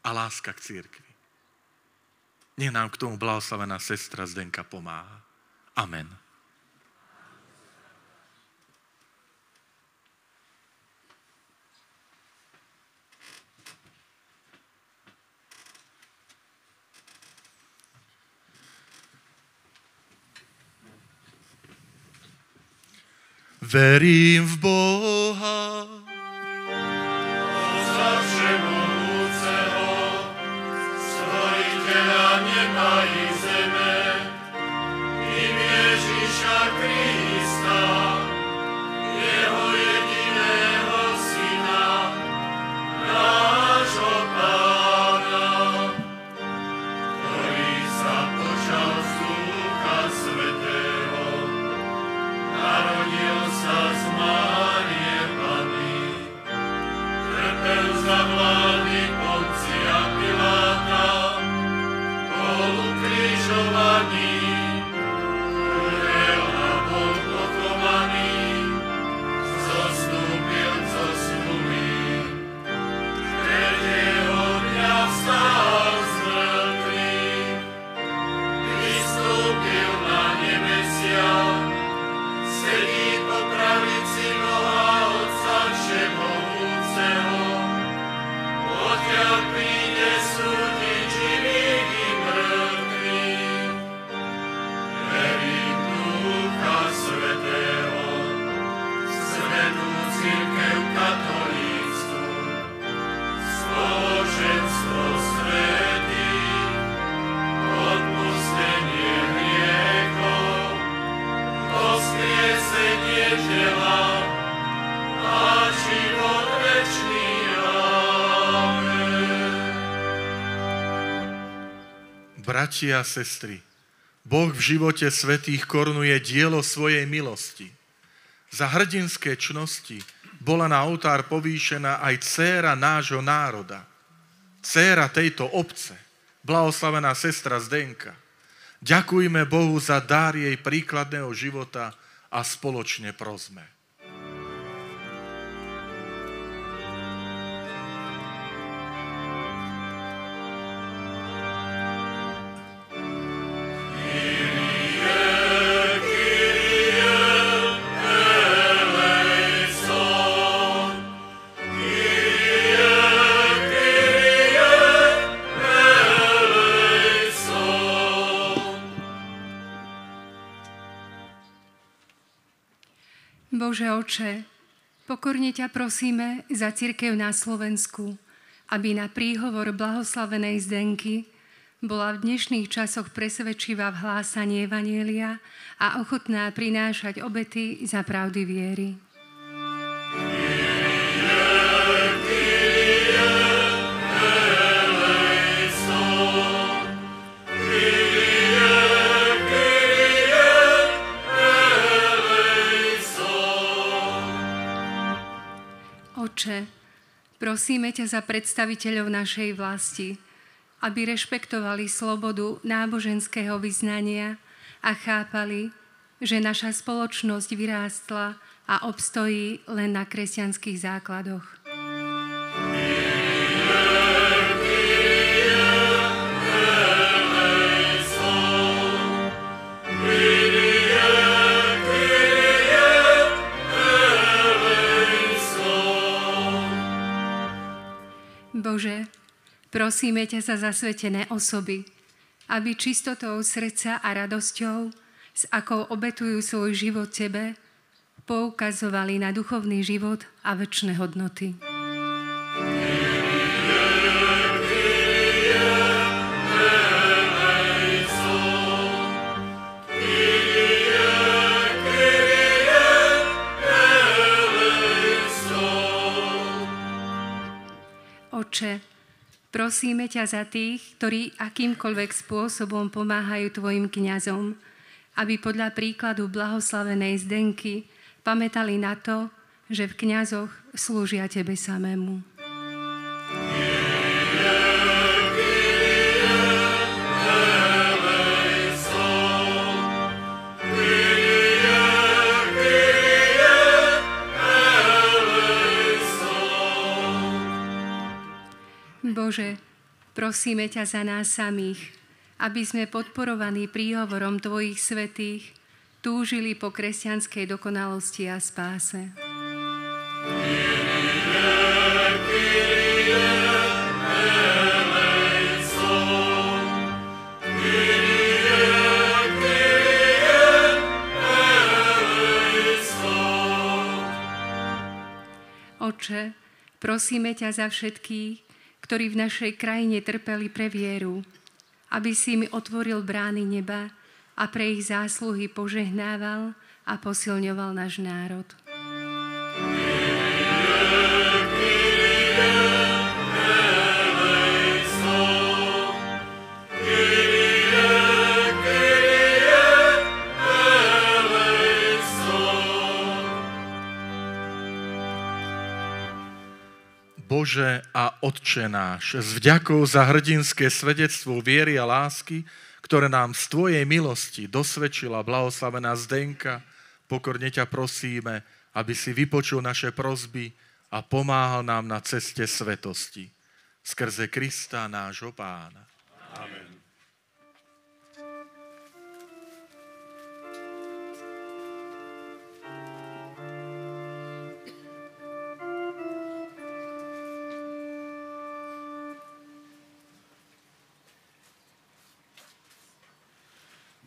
a láska k cirkvi. Nech nám k tomu blahoslavená sestra Zdenka pomáha. Amen. Verím v Boha, Otca všemohúceho, stvoriteľa neba i zeme, i Ježiša Krista, jeho jediného syna, nášho Pána, ktorý sa počal z Ducha Svätého, narodil sa z Márie Panny, trpel za vlády Poncia Piláta, bol ukrižovaný, umrel a bol pochovaný, zostúpil zo smluví. Tretieho dňa vstal z mŕtvych, vystúpil na nebesia, sedí po pravici Boha Otca všemohúceho, odkiaľ príde súdiť živých i mŕtvych. Verím Ducha Svätého, svätú cirkev katolícku, spoločenstvo svätých, odpustenie hriechov, vzkriesenie tela a život večný. Amen. bratia a sestry, Boh v živote svätých korunuje dielo svojej milosti. Za hrdinské čnosti bola na oltár povýšená aj dcéra nášho národa, dcéra tejto obce, blahoslavená sestra Zdenka. Ďakujme Bohu za dar jej príkladného života a spoločne prosme. Bože Oče, pokorne ťa prosíme za cirkev na Slovensku, aby na príhovor blahoslavenej Zdenky bola v dnešných časoch presvedčivá v hlásaní evanjelia a ochotná prinášať obety za pravdy viery. Oče, prosíme ťa za predstaviteľov našej vlasti, aby rešpektovali slobodu náboženského vyznania a chápali, že naša spoločnosť vyrástla a obstojí len na kresťanských základoch. Bože, prosíme ťa za zasvetené osoby, aby čistotou srdca a radosťou, s akou obetujú svoj život Tebe, poukazovali na duchovný život a večné hodnoty. Oče, prosíme ťa za tých, ktorí akýmkoľvek spôsobom pomáhajú tvojim kňazom, aby podľa príkladu blahoslavenej Zdenky pamätali na to, že v kňazoch slúžia Tebe samému. Bože, prosíme ťa za nás samých, aby sme podporovaní príhovorom Tvojich svätých túžili po kresťanskej dokonalosti a spáse. Oče, prosíme ťa za všetkých, ktorí v našej krajine trpeli pre vieru, aby si mi otvoril brány neba a pre ich zásluhy požehnával a posilňoval náš národ. Bože a Otče náš, s vďakou za hrdinské svedectvo viery a lásky, ktoré nám z Tvojej milosti dosvedčila blahoslavená Zdenka, pokorne ťa prosíme, aby si vypočul naše prosby a pomáhal nám na ceste svetosti. Skrze Krista nášho Pána. Amen.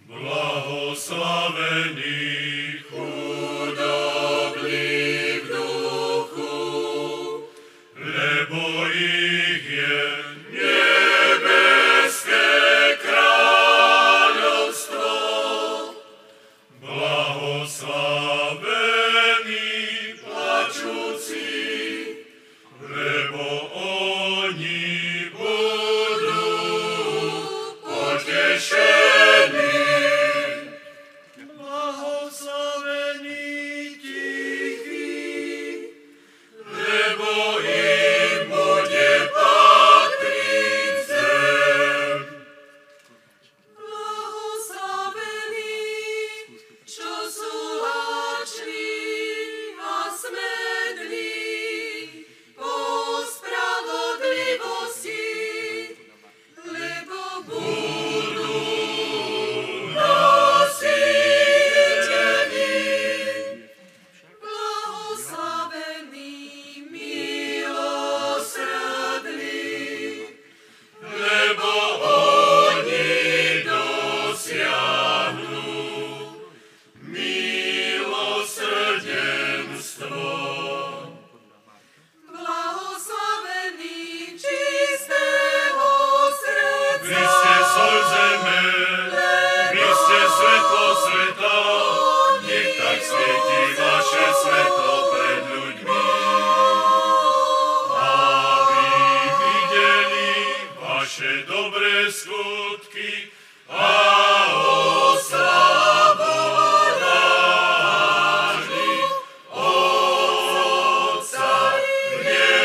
Blahoslavení chudobní v duchu, lebo ich je nebeské kráľovstvo. Blahoslavení plačúci, lebo oni budú potešení. skutky a oslavu vážny Otca v nebesiach.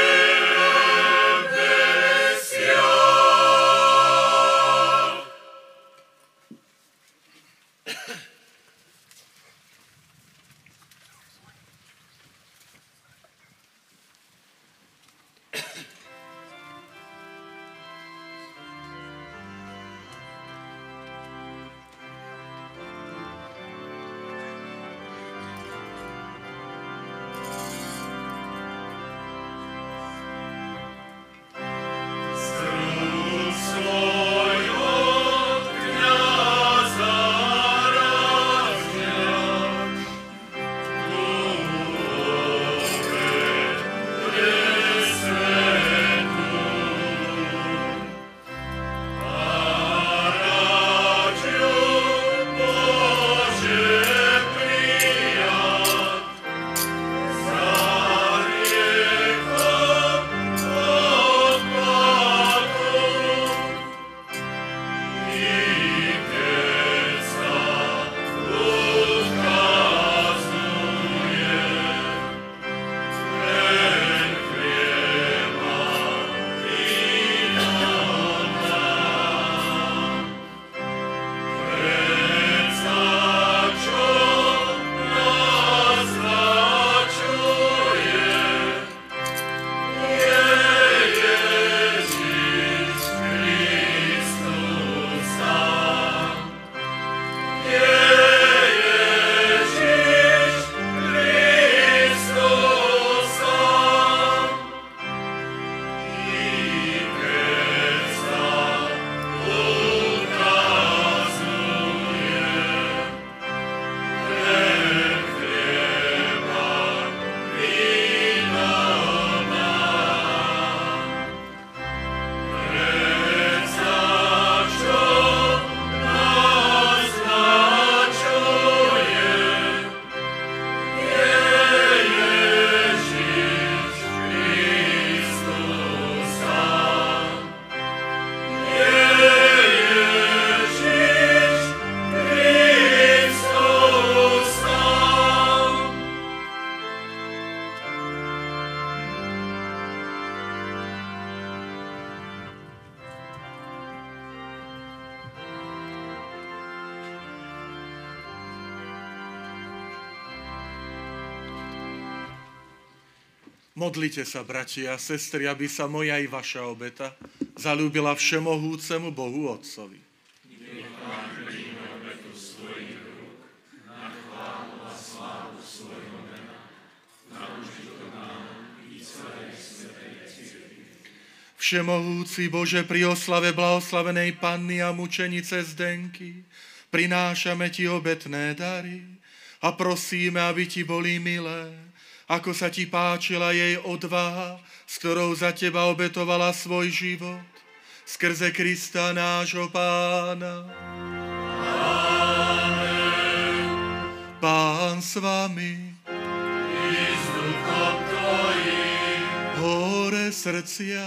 Modlite sa, bratia a sestry, aby sa moja i vaša obeta zaľúbila všemohúcemu Bohu Otcovi. Všemohúci Bože, pri oslave blahoslavenej Panny a mučenice Zdenky prinášame Ti obetné dary a prosíme, aby Ti boli milé, ako sa Ti páčila jej odvaha, s ktorou za Teba obetovala svoj život, skrze Krista nášho Pána. Amen. Pán s vami. I s duchom Tvojim. Hore srdcia.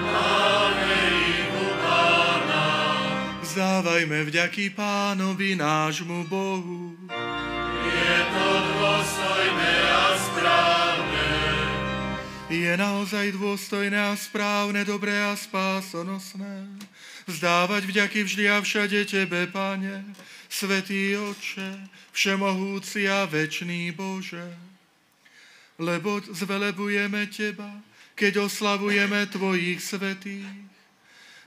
Máme ich u Pána. Vzdávajme vďaky Pánovi nášmu Bohu. Je to dôstojné a správne. Je naozaj dôstojné a správne, dobré a spásonosné vzdávať vďaky vždy a všade Tebe, Pane, Svätý Otče, všemohúci a večný Bože. Lebo zvelebujeme Teba, keď oslavujeme Tvojich svätých,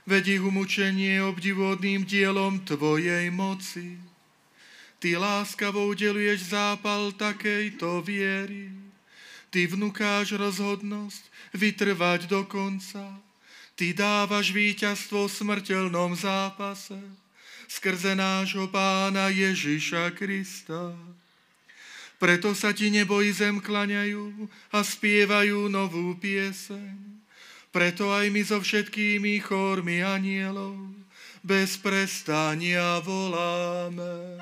veď ich umúčenie je obdivuhodným dielom Tvojej moci. Ty láskavo udeluješ zápal takejto viery. Ty vnúkáš rozhodnosť vytrvať do konca. Ty dávaš víťazstvo v smrteľnom zápase skrze nášho Pána Ježiša Krista. Preto sa Ti nebo i zem klaňajú a spievajú novú pieseň. Preto aj my so všetkými chórmi anielov bez prestania voláme.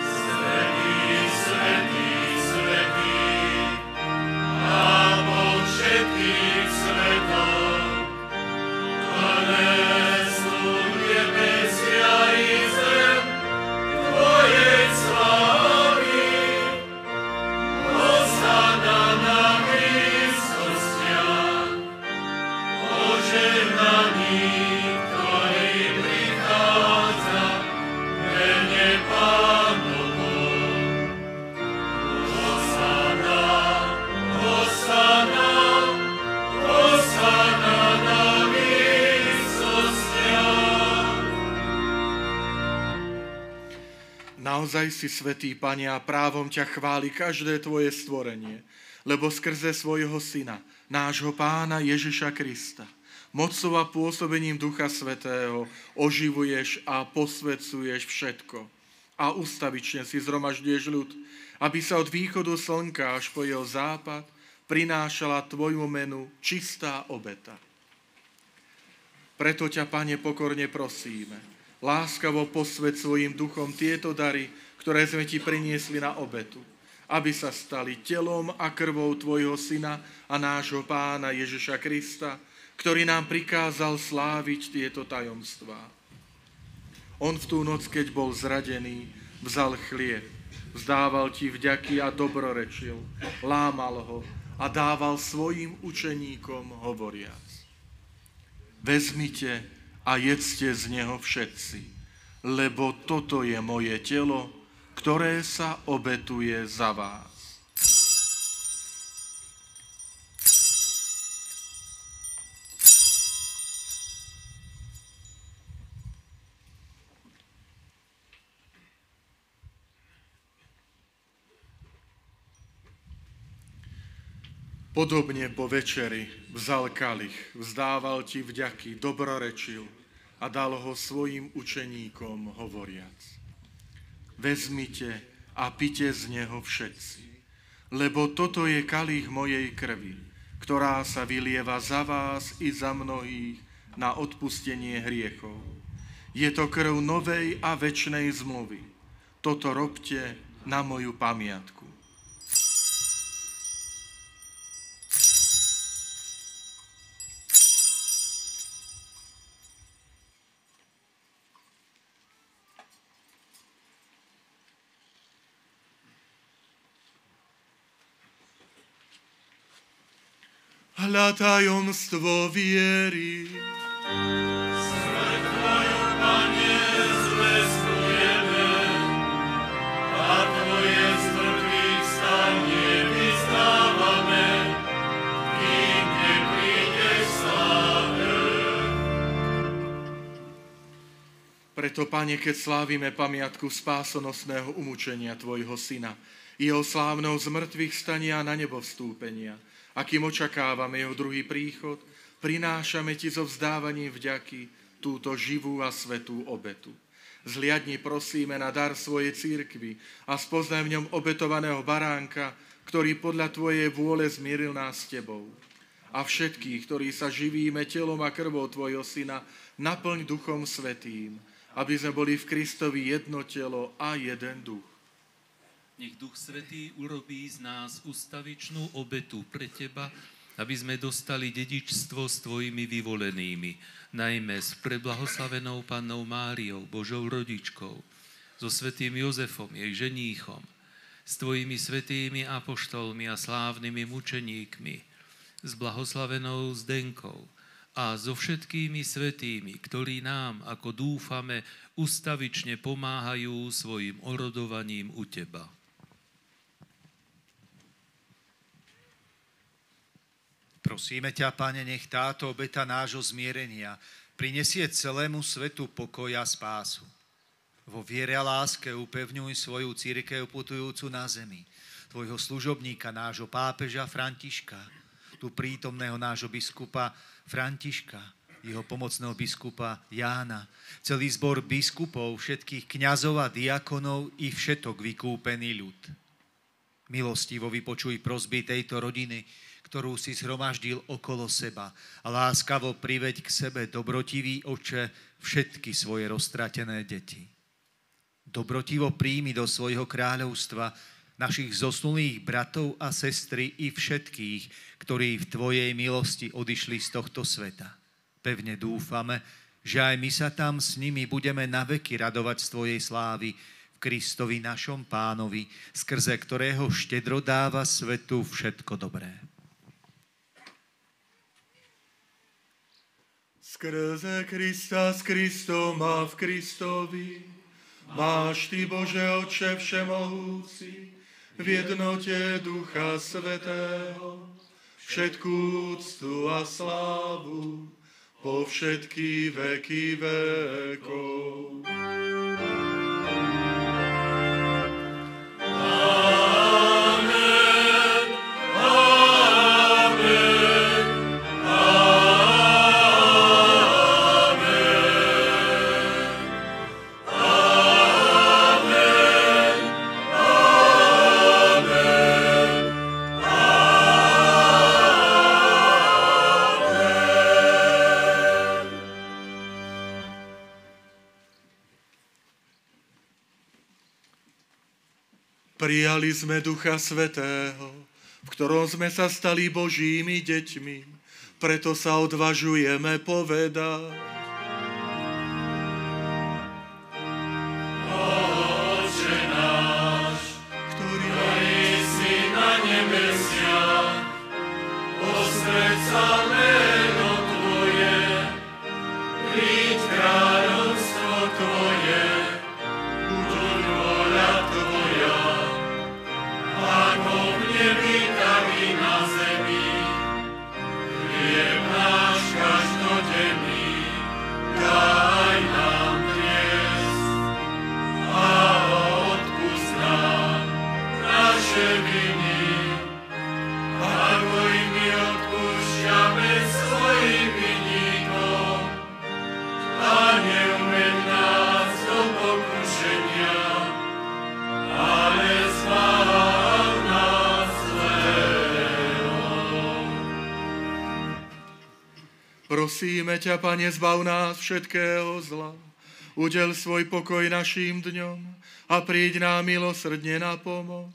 Svätý, svätý, svätý, a Boh všetkých svetov, Pane Naozaj si svätý, Pane, a právom ťa chváli každé tvoje stvorenie, lebo skrze svojho Syna, nášho Pána Ježiša Krista, mocou a pôsobením Ducha Svätého oživuješ a posvedzuješ všetko. A ustavične si zhromažďuješ ľud, aby sa od východu slnka až po jeho západ prinášala tvojmu menu čistá obeta. Preto ťa, Pane, pokorne prosíme, láskavo posväť svojim duchom tieto dary, ktoré sme ti priniesli na obetu, aby sa stali telom a krvou tvojho Syna a nášho Pána Ježiša Krista, ktorý nám prikázal sláviť tieto tajomstvá. On v tú noc, keď bol zradený, vzal chlieb, vzdával ti vďaky a dobrorečil, lámal ho a dával svojim učeníkom hovoriac: Vezmite a jedzte z neho všetci, lebo toto je moje telo, ktoré sa obetuje za vás. Podobne po večeri vzal kalich, vzdával ti vďaky, dobrorečil a dal ho svojim učeníkom hovoriac: Vezmite a pite z neho všetci, lebo toto je kalich mojej krvi, ktorá sa vylieva za vás i za mnohých na odpustenie hriechov. Je to krv novej a večnej zmluvy. Toto robte na moju pamiatku. Hľa tajomstvo viery. Smrť tvoju, Pane, zvestujeme, a tvoje zmrtvých stanie vyznávame, kým neprídeš sláve. Preto, Pane, keď slávime pamiatku spásonosného umúčenia tvojho Syna, jeho slávneho zmrtvých stania na nebo vstúpenia, a kým očakávame jeho druhý príchod, prinášame ti so vzdávaním vďaky túto živú a svätú obetu. Zliadni prosíme na dar svojej cirkvi a spoznaj v ňom obetovaného baránka, ktorý podľa tvojej vôle zmieril nás s tebou. A všetkých, ktorí sa živíme telom a krvou tvojho Syna, naplň Duchom Svätým, aby sme boli v Kristovi jedno telo a jeden duch. Nech Duch Svätý urobí z nás ustavičnú obetu pre teba, aby sme dostali dedičstvo s tvojimi vyvolenými, najmä s preblahoslavenou Pannou Máriou, Božou rodičkou, so svätým Jozefom, jej ženíchom, s tvojimi svätými apoštolmi a slávnymi mučeníkmi, s blahoslavenou Zdenkou a so všetkými svätými, ktorí nám, ako dúfame, ustavične pomáhajú svojim orodovaním u teba. Prosíme ťa, Pane, nech táto obeta nášho zmierenia prinesie celému svetu pokoj a spásu. Vo viere a láske upevňuj svoju cirkev putujúcu na zemi, tvojho služobníka, nášho pápeža Františka, tu prítomného nášho biskupa Františka, jeho pomocného biskupa Jána, celý zbor biskupov, všetkých kňazov a diakonov i všetok vykúpený ľud. Milostivo vypočuj prosby tejto rodiny, ktorú si zhromaždil okolo seba, a láskavo priveď k sebe, dobrotivý Oče, všetky svoje roztratené deti. Dobrotivo príjmi do svojho kráľovstva našich zosnulých bratov a sestry i všetkých, ktorí v tvojej milosti odišli z tohto sveta. Pevne dúfame, že aj my sa tam s nimi budeme naveky radovať z tvojej slávy v Kristovi našom Pánovi, skrze ktorého štedro dáva svetu všetko dobré. Skrze Krista, s Kristom a v Kristovi máš ty, Bože Otče všemohúci, v jednote Ducha Svätého všetkú úctu a slávu po všetky veky vekov. Prijali sme Ducha Svätého, v ktorom sme sa stali Božími deťmi, preto sa odvažujeme povedať. Otče náš, ktorý si na nebesiach, posväť sa meno Tvoje, príď kráľovstvo Tvoje, buď vôľa Tvoja, ako v nebi, tak i na zemi. Chlieb náš každodenný daj nám dnes a odpusť nám naše viny, ako i my odpúšťame svojim vinníkom. A neuveď nás do pokušenia, ale zbav nás zlého. Prosíme ťa, Pane, zbav nás všetkého zla. Udel svoj pokoj našim dňom a príď nám milosrdne na pomoc,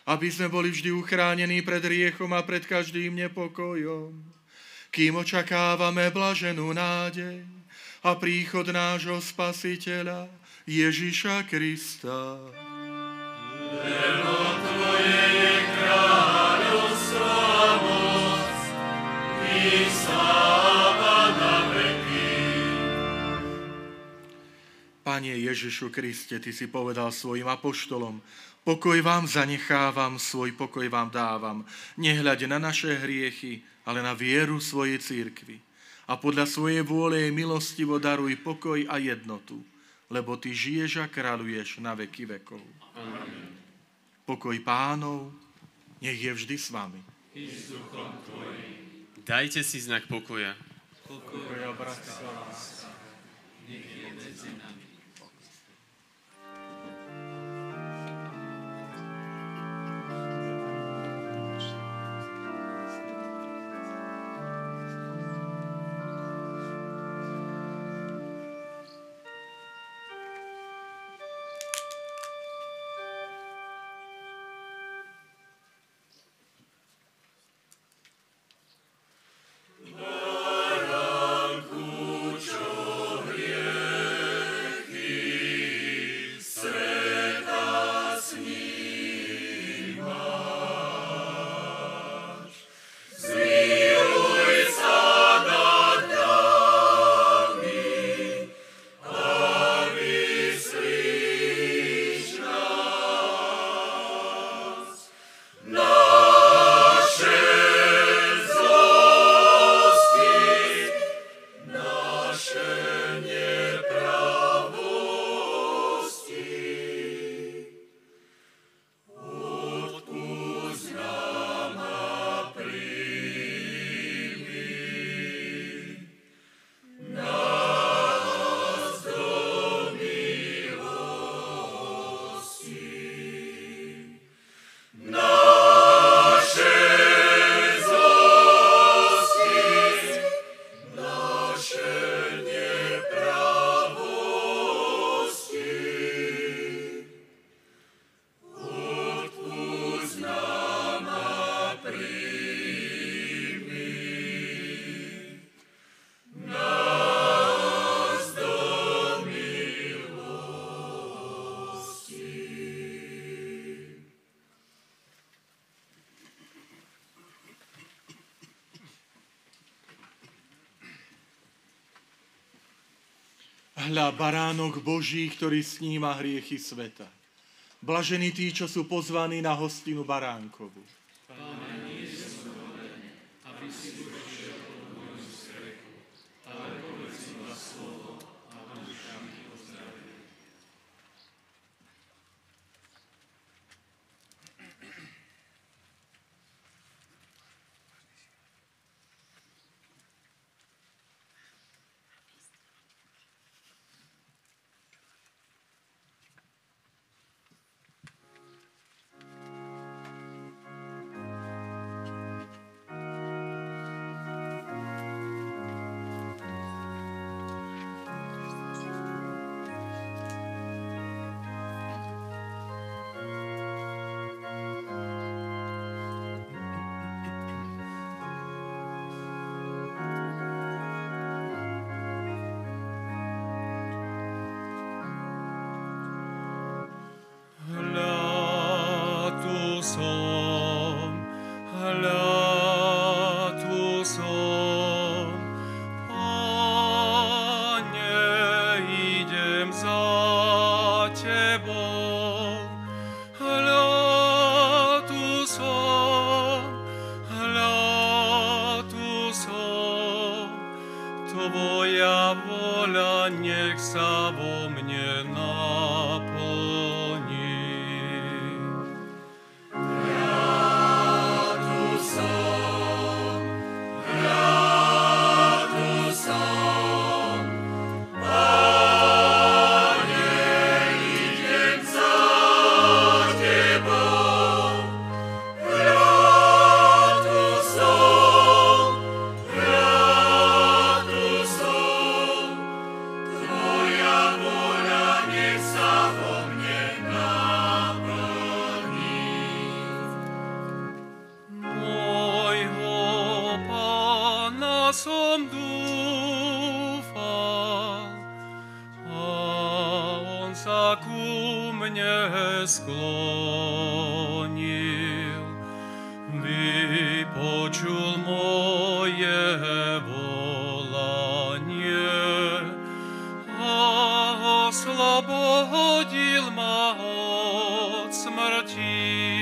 aby sme boli vždy uchránení pred hriechom a pred každým nepokojom, kým očakávame blaženú nádej a príchod nášho Spasiteľa Ježiša Krista. Lebo Tvoje je kráľovstvo a moc i sláva na veky. Pane Ježišu Kriste, Ty si povedal svojim apoštolom, pokoj vám zanechávam, svoj pokoj vám dávam. Nehľaď na naše hriechy, ale na vieru svojej cirkvi. A podľa svojej vôle jej milostivo daruj pokoj a jednotu, lebo Ty žiješ a kráľuješ na veky vekov. Amen. Pokoj Pánov, nech je vždy s vami. I s duchom Tvojim. Dajte si znak pokoja. Pokoja, bratská láska. Nech je medzi nami. Hľa, baránok Boží, ktorý sníma hriechy sveta. Blažení tí, čo sú pozvaní na hostinu baránkovu. Páne, nie som hoden, aby si ušiel pod moju strechu, ale povedz iba slovo a duša mi ozdraví. vo mne naplní. Som dúfal a on sa ku mne sklonil, vypočul moje volanie a oslobodil ma od smrti.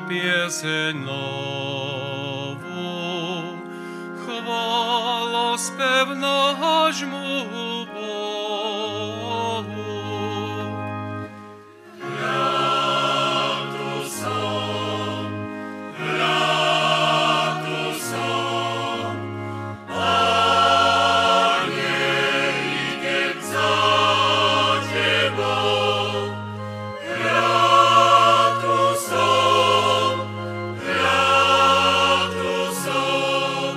Pieseň novú, chválospev nášmu Bohu. Rád tu som, Pane, idem za Tebou. Rád tu som,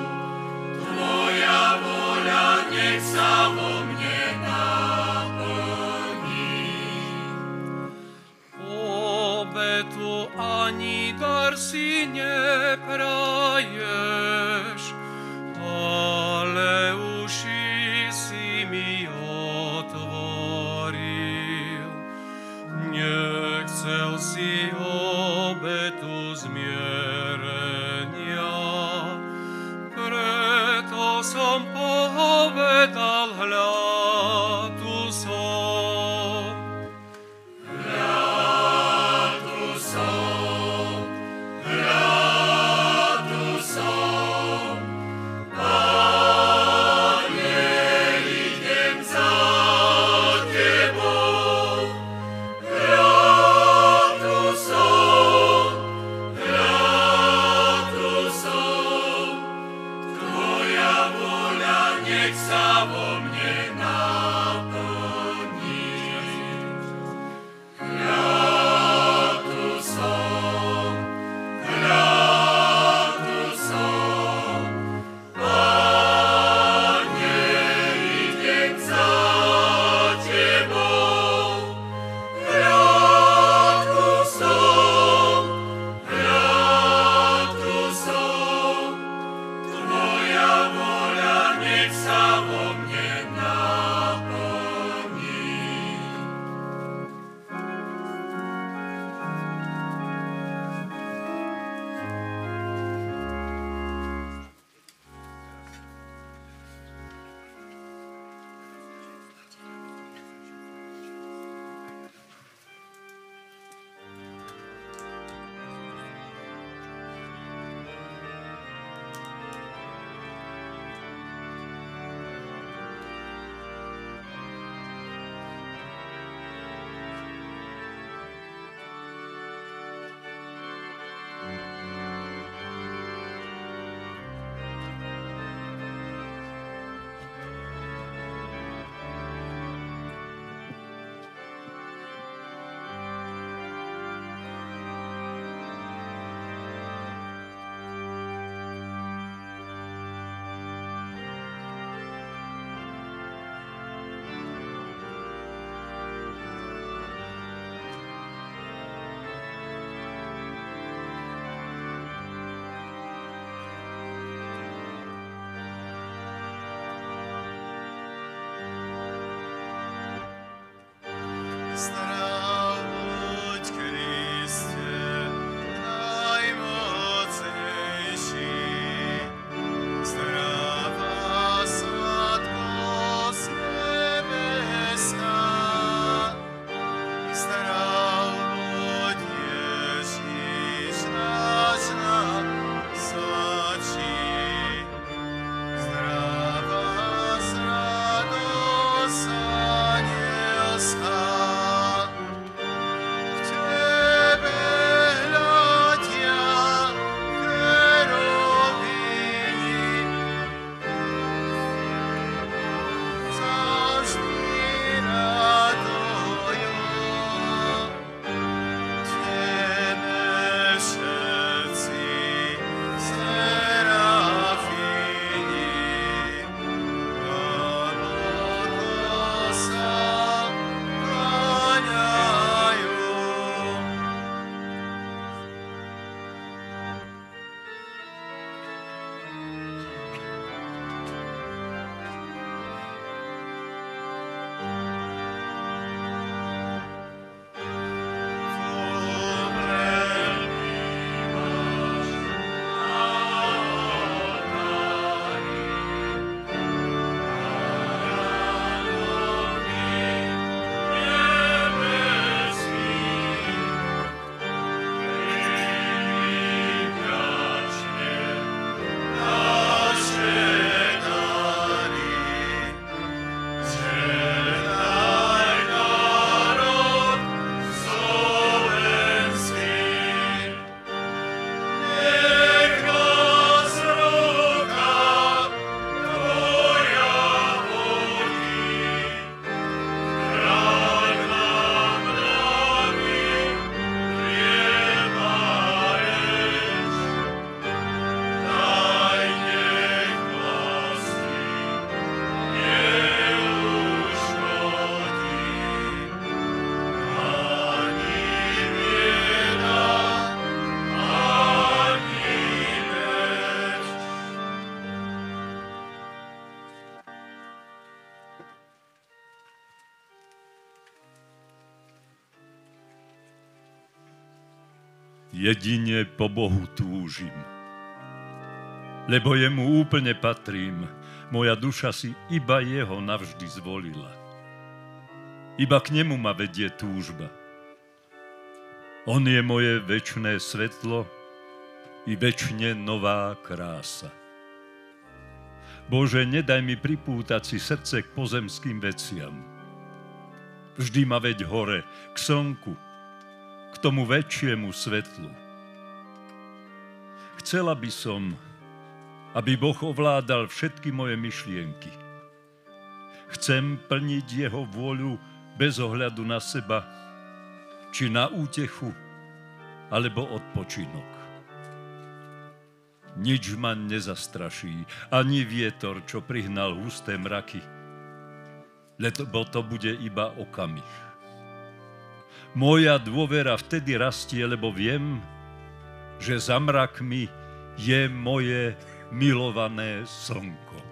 Tvoja vôľa nech sa vo mne naplní. Obetu ani dar si nepraješ, ale uši si mi otvoril. Nechcel si obetu zmierenia, preto som povedal, hľa, tu som. Hľa, tu som, Pane, idem za Tebou. Hľa, tu som, Tvoja vôľa nech sa vo mne naplní. Hľa, tu som, Pane, idem za Tebou. Hľa, tu som, Tvoja vôľa nech sa vo mne Jedine po Bohu túžim, lebo jemu úplne patrím. Moja duša si iba jeho navždy zvolila. Iba k nemu ma vedie túžba. On je moje večné svetlo i večne nová krása. Bože, nedaj mi pripútať si srdce k pozemským veciam. Vždy ma veď hore, k slnku, k tomu väčšiemu svetlu. Chcela by som, aby Boh ovládal všetky moje myšlienky. Chcem plniť jeho vôľu bez ohľadu na seba, či na útechu, alebo odpočinok. Nič ma nezastraší, ani vietor, čo prihnal husté mraky, lebo to bude iba okamih. Moja dôvera vtedy rastie, lebo viem, že za mrakmi je moje milované slnko.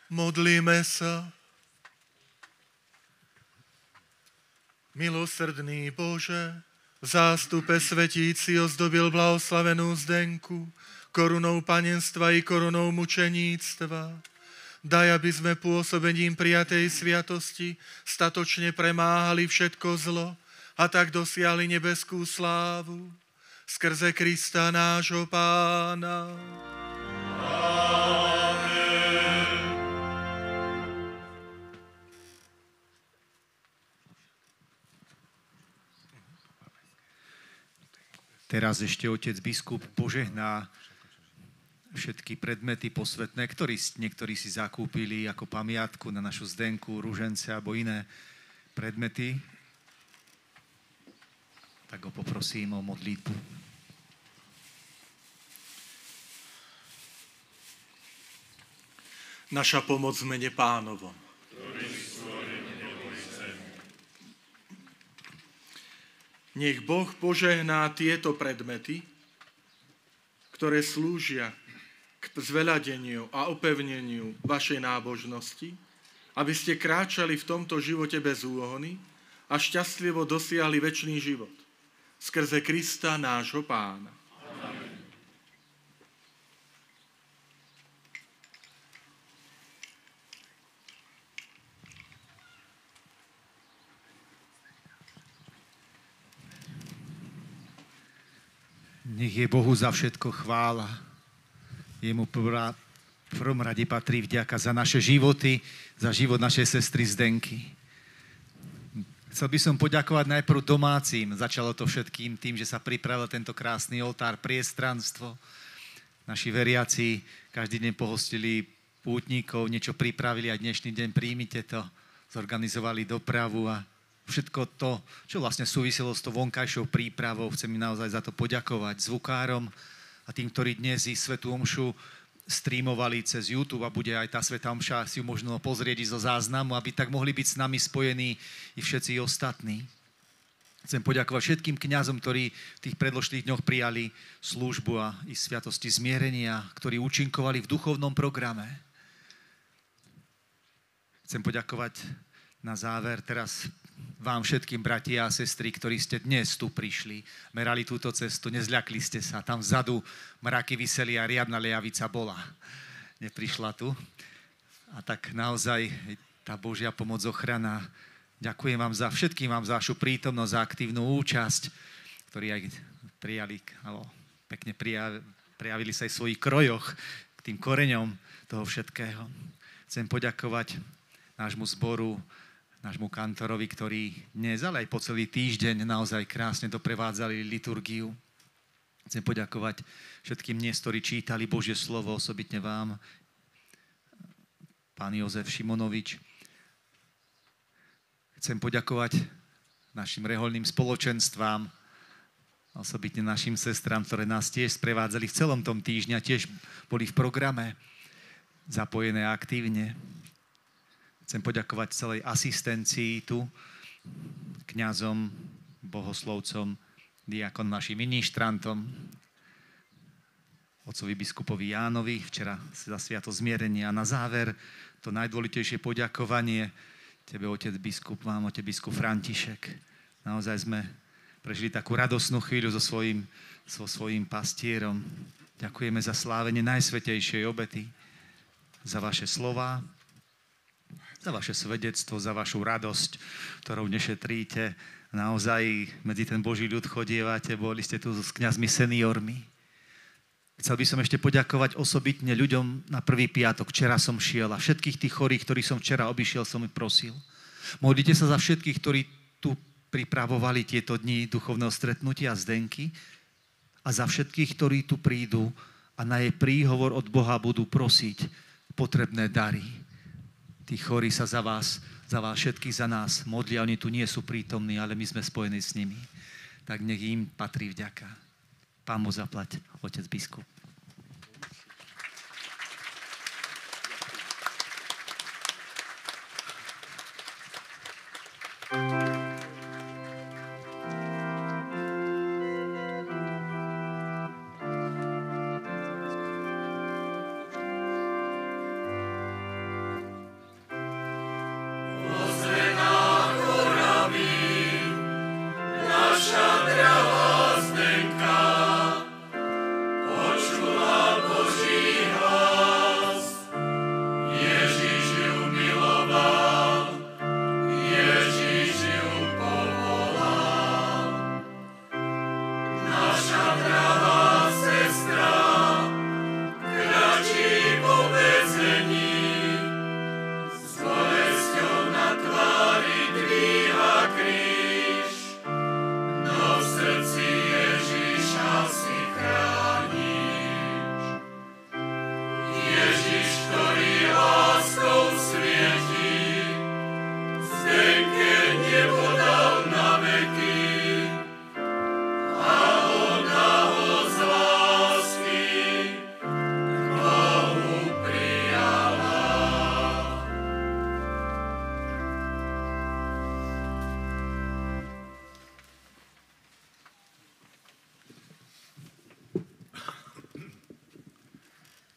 Modlíme sa. Milosrdný Bože, v zástupe svetíci ozdobil blahoslavenú Zdenku korunou panenstva i korunou mučeníctva. Daj, aby sme pôsobením prijatej sviatosti statočne premáhali všetko zlo a tak dosiahli nebeskú slávu. Skrze Krista nášho Pána. Teraz ešte otec biskup požehná všetky predmety posvetné, niektorí si zakúpili ako pamiatku na našu Zdenku, ružence alebo iné predmety. Tak ho poprosím o modlitbu. Naša pomoc v mene Pánovom. Nech Boh požehná tieto predmety, ktoré slúžia k zveľadeniu a opevneniu vašej nábožnosti, aby ste kráčali v tomto živote bez úhony a šťastlivo dosiahli večný život. Skrze Krista nášho Pána. Amen. Nech je Bohu za všetko chvála. Jemu v prvom rade patrí vďaka za naše životy, za život našej sestry Zdenky. Chcel by som poďakovať najprv domácim. Začalo to všetkým tým, že sa pripravil tento krásny oltár, priestranstvo. Naši veriaci každý deň pohostili pútnikov, niečo pripravili a dnešný deň príjmite to. Zorganizovali dopravu a všetko to, čo vlastne súviselo s tou vonkajšou prípravou, chcem im naozaj za to poďakovať zvukárom a tým, ktorí dnes i svätú omšu streamovali cez YouTube a bude aj tá svätá omša si ju možno pozrieť zo záznamu, aby tak mohli byť s nami spojení i všetci ostatní. Chcem poďakovať všetkým kňazom, ktorí v tých predložných dňoch prijali službu a i sviatosti zmierenia, ktorí účinkovali v duchovnom programe. Chcem poďakovať na záver teraz vám všetkým, bratia a sestry, ktorí ste dnes tu prišli, merali túto cestu, nezľakli ste sa. Tam vzadu mraky viseli a riadna liavica bola. Neprišla tu. A tak naozaj tá Božia pomoc, ochrana. Ďakujem vám za všetkým, vám za vašu prítomnosť, za aktívnu účasť, ktorí aj prijali, pekne prijavili sa aj v svojich krojoch k tým koreňom toho všetkého. Chcem poďakovať nášmu zboru, nášmu kantorovi, ktorý dnes, ale aj po celý týždeň naozaj krásne doprevádzali liturgiu. Chcem poďakovať všetkým dnes, ktorí čítali Božie slovo, osobitne vám, pán Jozef Šimonovič. Chcem poďakovať našim reholným spoločenstvám, osobitne našim sestrám, ktoré nás tiež sprevádzali v celom tom týždni a tiež boli v programe zapojené aktívne. Chcem poďakovať celej asistencii tu, kňazom, bohoslovcom, diakon našim ministrantom, otcovi biskupovi Jánovi, včera za sviato zmierenia. A na záver to najdôležitejšie poďakovanie tebe, otec biskup, vám, otec biskup František. Naozaj sme prežili takú radosnú chvíľu so svojím pastierom. Ďakujeme za slávenie najsvätejšej obety, za vaše slová, za vaše svedectvo, za vašu radosť, ktorou nešetríte. Naozaj medzi ten Boží ľud chodievate, boli ste tu s kňazmi seniormi. Chcel by som ešte poďakovať osobitne ľuďom na prvý piatok. Včera som šiel a všetkých tých chorých, ktorých som včera obišiel, som ich prosil. Modlite sa za všetkých, ktorí tu pripravovali tieto dni duchovného stretnutia Zdenky a za všetkých, ktorí tu prídu a na jej príhovor od Boha budú prosiť potrebné dary. Tí chorí sa za vás všetkých, za nás modlia. Oni tu nie sú prítomní, ale my sme spojení s nimi. Tak nech im patrí vďaka. Pán mu zaplať, otec biskup.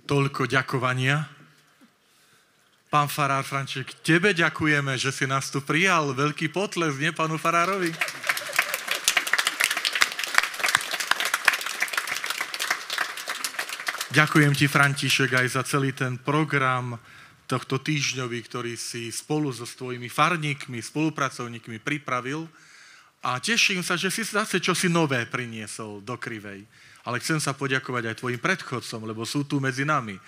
Toľko ďakovania. Pán farár František, tebe ďakujeme, že si nás tu prijal. Veľký potles, nie pánu farárovi? Ďakujem ti, František, aj za celý ten program tohto týždňový, ktorý si spolu so svojimi farníkmi, spolupracovníkmi pripravil. A teším sa, že si zase čosi nové priniesol do Krivej. Ale chcem sa poďakovať aj tvojim predchodcom, lebo sú tu medzi nami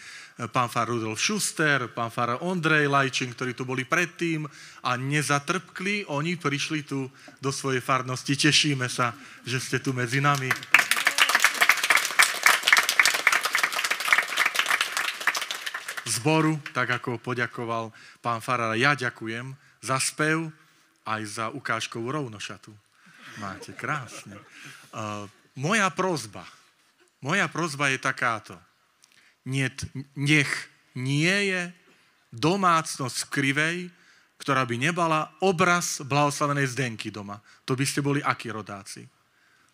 pán farár Rudolf Schuster, pán farár Ondrej Lajčín, ktorí tu boli predtým a nezatrpkli. Oni prišli tu do svojej farnosti. Tešíme sa, že ste tu medzi nami. Zboru, tak ako poďakoval pán farár, ja ďakujem za spev aj za ukážkovú rovnošatu. Máte krásne. Moja prosba je takáto. Nech nie je domácnosť v Krivej, ktorá by nebala obraz blahoslavenej Zdenky doma. To by ste boli akí rodáci?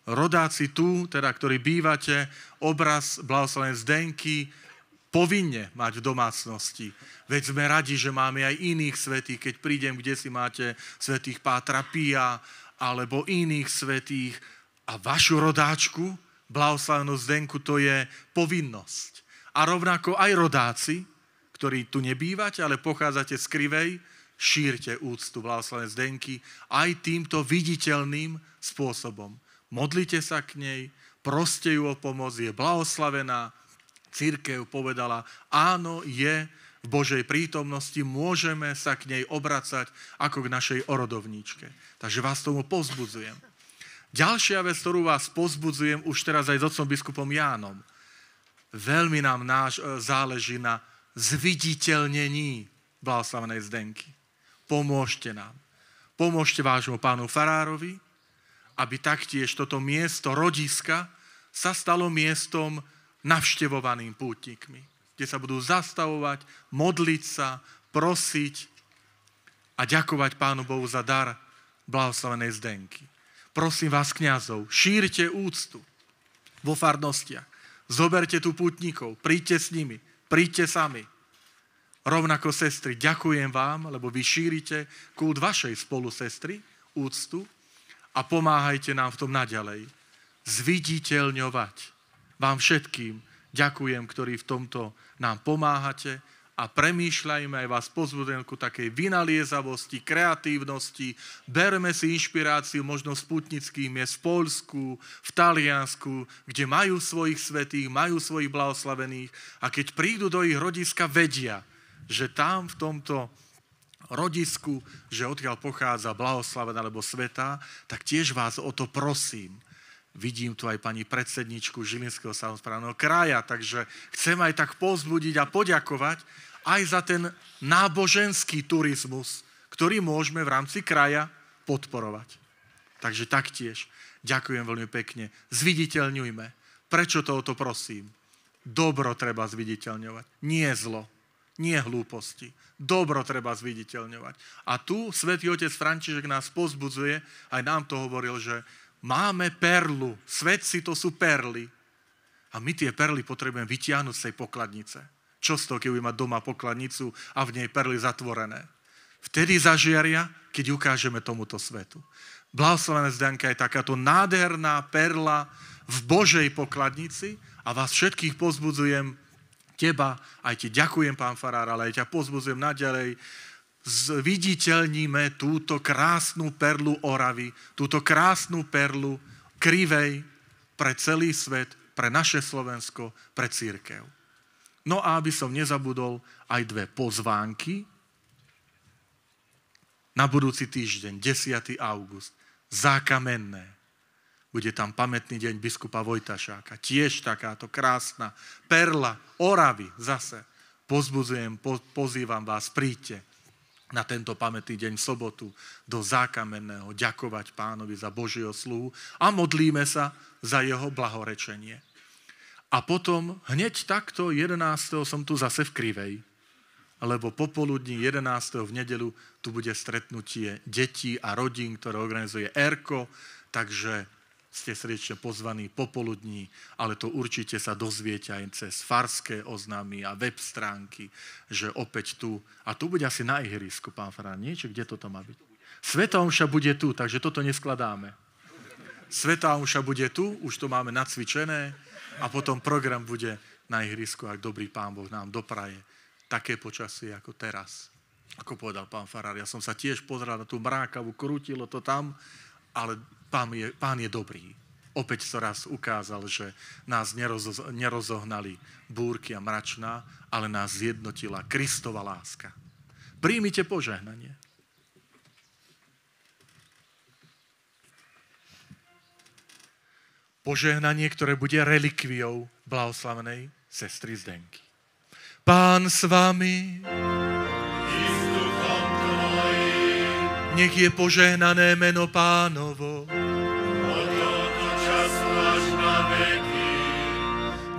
Rodáci tu, teda, ktorí bývate, obraz blahoslavenej Zdenky povinne mať v domácnosti. Veď sme radi, že máme aj iných svätých, keď prídem, kde si máte svätých Pátra Pia, alebo iných svätých. A vašu rodáčku, blahoslavenú Zdenku, to je povinnosť. A rovnako aj rodáci, ktorí tu nebývate, ale pochádzate z Krivej, šírte úctu blahoslavenej Zdenky aj týmto viditeľným spôsobom. Modlite sa k nej, proste ju o pomoc, je blahoslavená. Cirkev povedala, áno, je v Božej prítomnosti, môžeme sa k nej obracať ako k našej orodovníčke. Takže vás tomu povzbudzujem. Ďalšia vec, ktorú vás povzbudzujem už teraz aj s otcom biskupom Jánom. Veľmi nám záleží na zviditeľnení blahoslavenej Zdenky. Pomôžte nám. Pomôžte vášmu pánu farárovi, aby taktiež toto miesto rodiska sa stalo miestom navštevovaným pútnikmi, kde sa budú zastavovať, modliť sa, prosiť a ďakovať Pánu Bohu za dar blahoslavenej Zdenky. Prosím vás, kňazov, šírte úctu vo farnostiach. Zoberte tu pútnikov, príďte s nimi, príďte sami. Rovnako, sestry, ďakujem vám, lebo vy šírite kult vašej spolusestry, úctu a pomáhajte nám v tom naďalej. Zviditeľňovať. Vám všetkým ďakujem, ktorí v tomto nám pomáhate a premýšľajme aj vás pozbudujem ku takej vynaliezavosti, kreatívnosti. Berme si inšpiráciu možno z putnických miest v Poľsku, v Taliansku, kde majú svojich svätých, majú svojich blahoslavených a keď prídu do ich rodiska, vedia, že tam v tomto rodisku, že odkiaľ pochádza blahoslavená alebo svätá, tak tiež vás o to prosím. Vidím tu aj pani predsedničku Žilinského samosprávneho kraja, takže chcem aj tak povzbudiť a poďakovať aj za ten náboženský turizmus, ktorý môžeme v rámci kraja podporovať. Takže taktiež ďakujem veľmi pekne. Zviditeľňujme. Prečo to o to prosím? Dobro treba zviditeľňovať. Nie zlo, nie hlúposti. Dobro treba zviditeľňovať. A tu svätý otec František nás povzbudzuje, aj nám to hovoril, že máme perlu. Svetci to sú perly. A my tie perly potrebujeme vytiahnuť z tej pokladnice. Čo z toho, keď budeme mať doma pokladnicu a v nej perly zatvorené? Vtedy zažiaria, keď ukážeme tomuto svetu. Blahoslavená Zdenka je takáto nádherná perla v Božej pokladnici a vás všetkých povzbudzujem, teba, aj ti ďakujem, pán farár, ale aj ťa povzbudzujem naďalej, zviditeľníme túto krásnu perlu Oravy, túto krásnu perlu Krivej pre celý svet, pre naše Slovensko, pre cirkev. No a aby som nezabudol, aj dve pozvánky. Na budúci týždeň, 10. august, Zákamenné. Bude tam pamätný deň biskupa Vojtašáka. Tiež takáto krásna perla Oravy zase. Pozbudzujem, pozývam vás, príďte na tento pamätný deň v sobotu do Zákamenného ďakovať Pánovi za Božieho sluhu a modlíme sa za jeho blahorečenie. A potom hneď takto 11. som tu zase v Krivej, lebo popoludní 11. v nedeľu tu bude stretnutie detí a rodín, ktoré organizuje ERKO, takže ste srdečne pozvaní popoludní, ale to určite sa dozviete aj cez farské oznámy a web stránky, že opäť tu, a tu bude asi na ihrisku, pán farár, nie? Či kde toto má byť? Svätá omša bude tu, takže toto neskladáme. Svätá omša bude tu, už to máme nacvičené a potom program bude na ihrisku, ak dobrý pán Boh nám dopraje také počasie ako teraz. Ako povedal pán farár, ja som sa tiež pozeral na tú mrákavu, krútilo to tam, ale pán je dobrý. Opäť sa raz ukázal, že nás nerozohnali búrky a mračná, ale nás zjednotila Kristova láska. Príjmite požehnanie. Požehnanie, ktoré bude relikviou blahoslavenej sestry Zdenky. Pán s vami, nech je požehnané meno Pánovo. Od tohto času až na veky.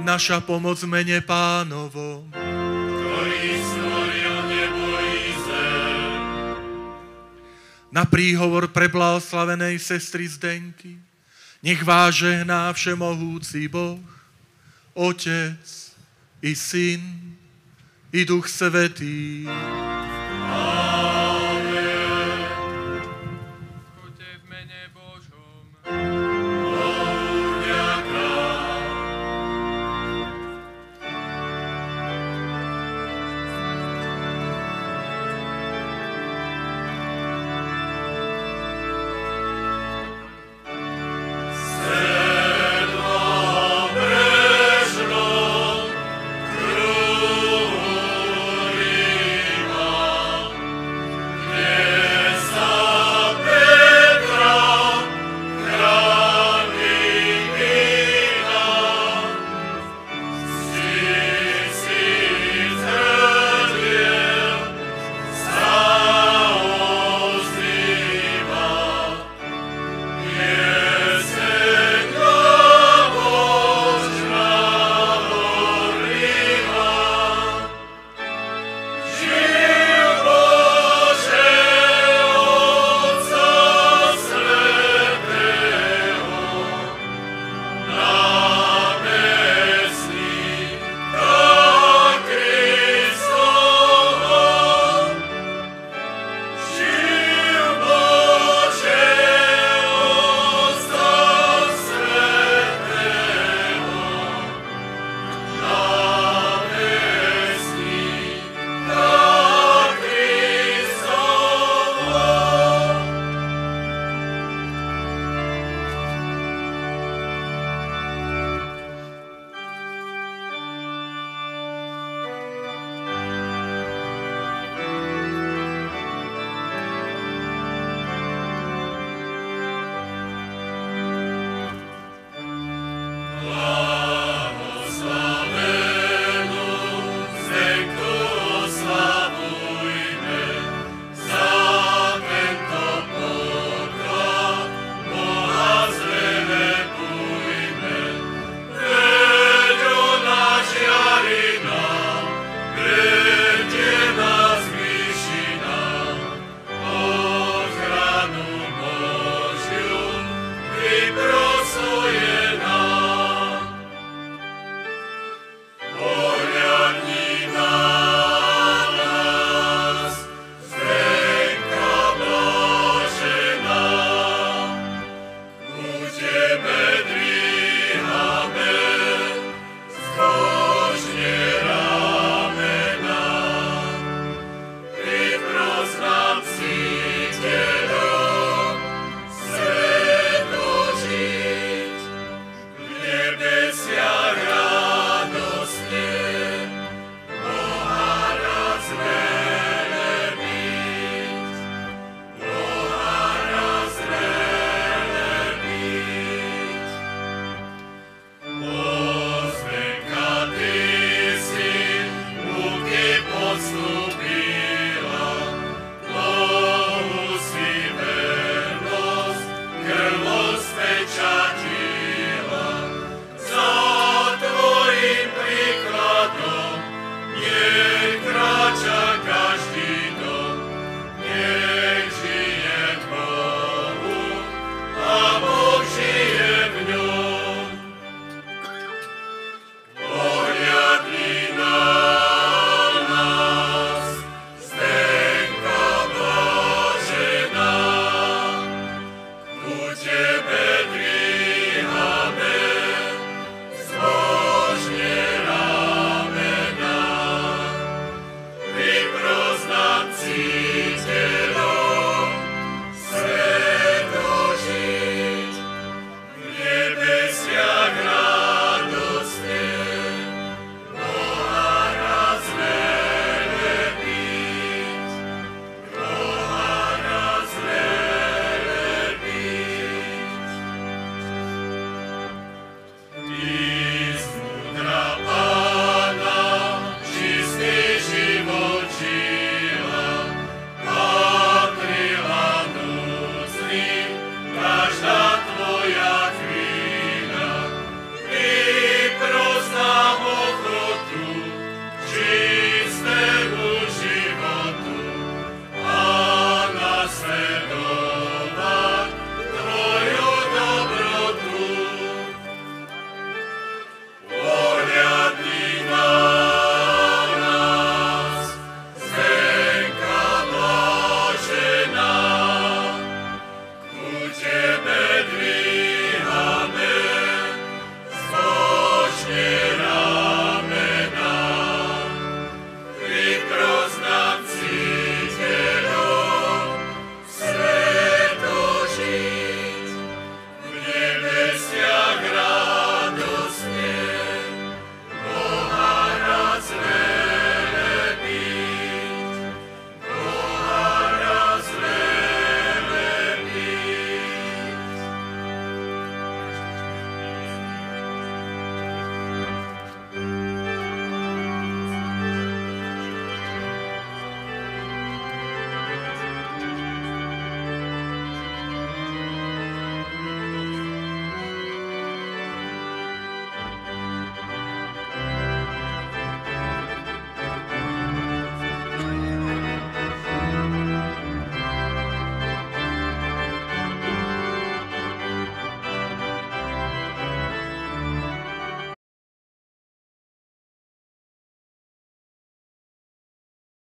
Naša pomoc v mene Pánovo. Ktorý stvoril nebo i zem. Na príhovor pre blahoslavenej sestry Zdenky nech vás žehná všemohúci Boh, Otec i Syn i Duch Svätý.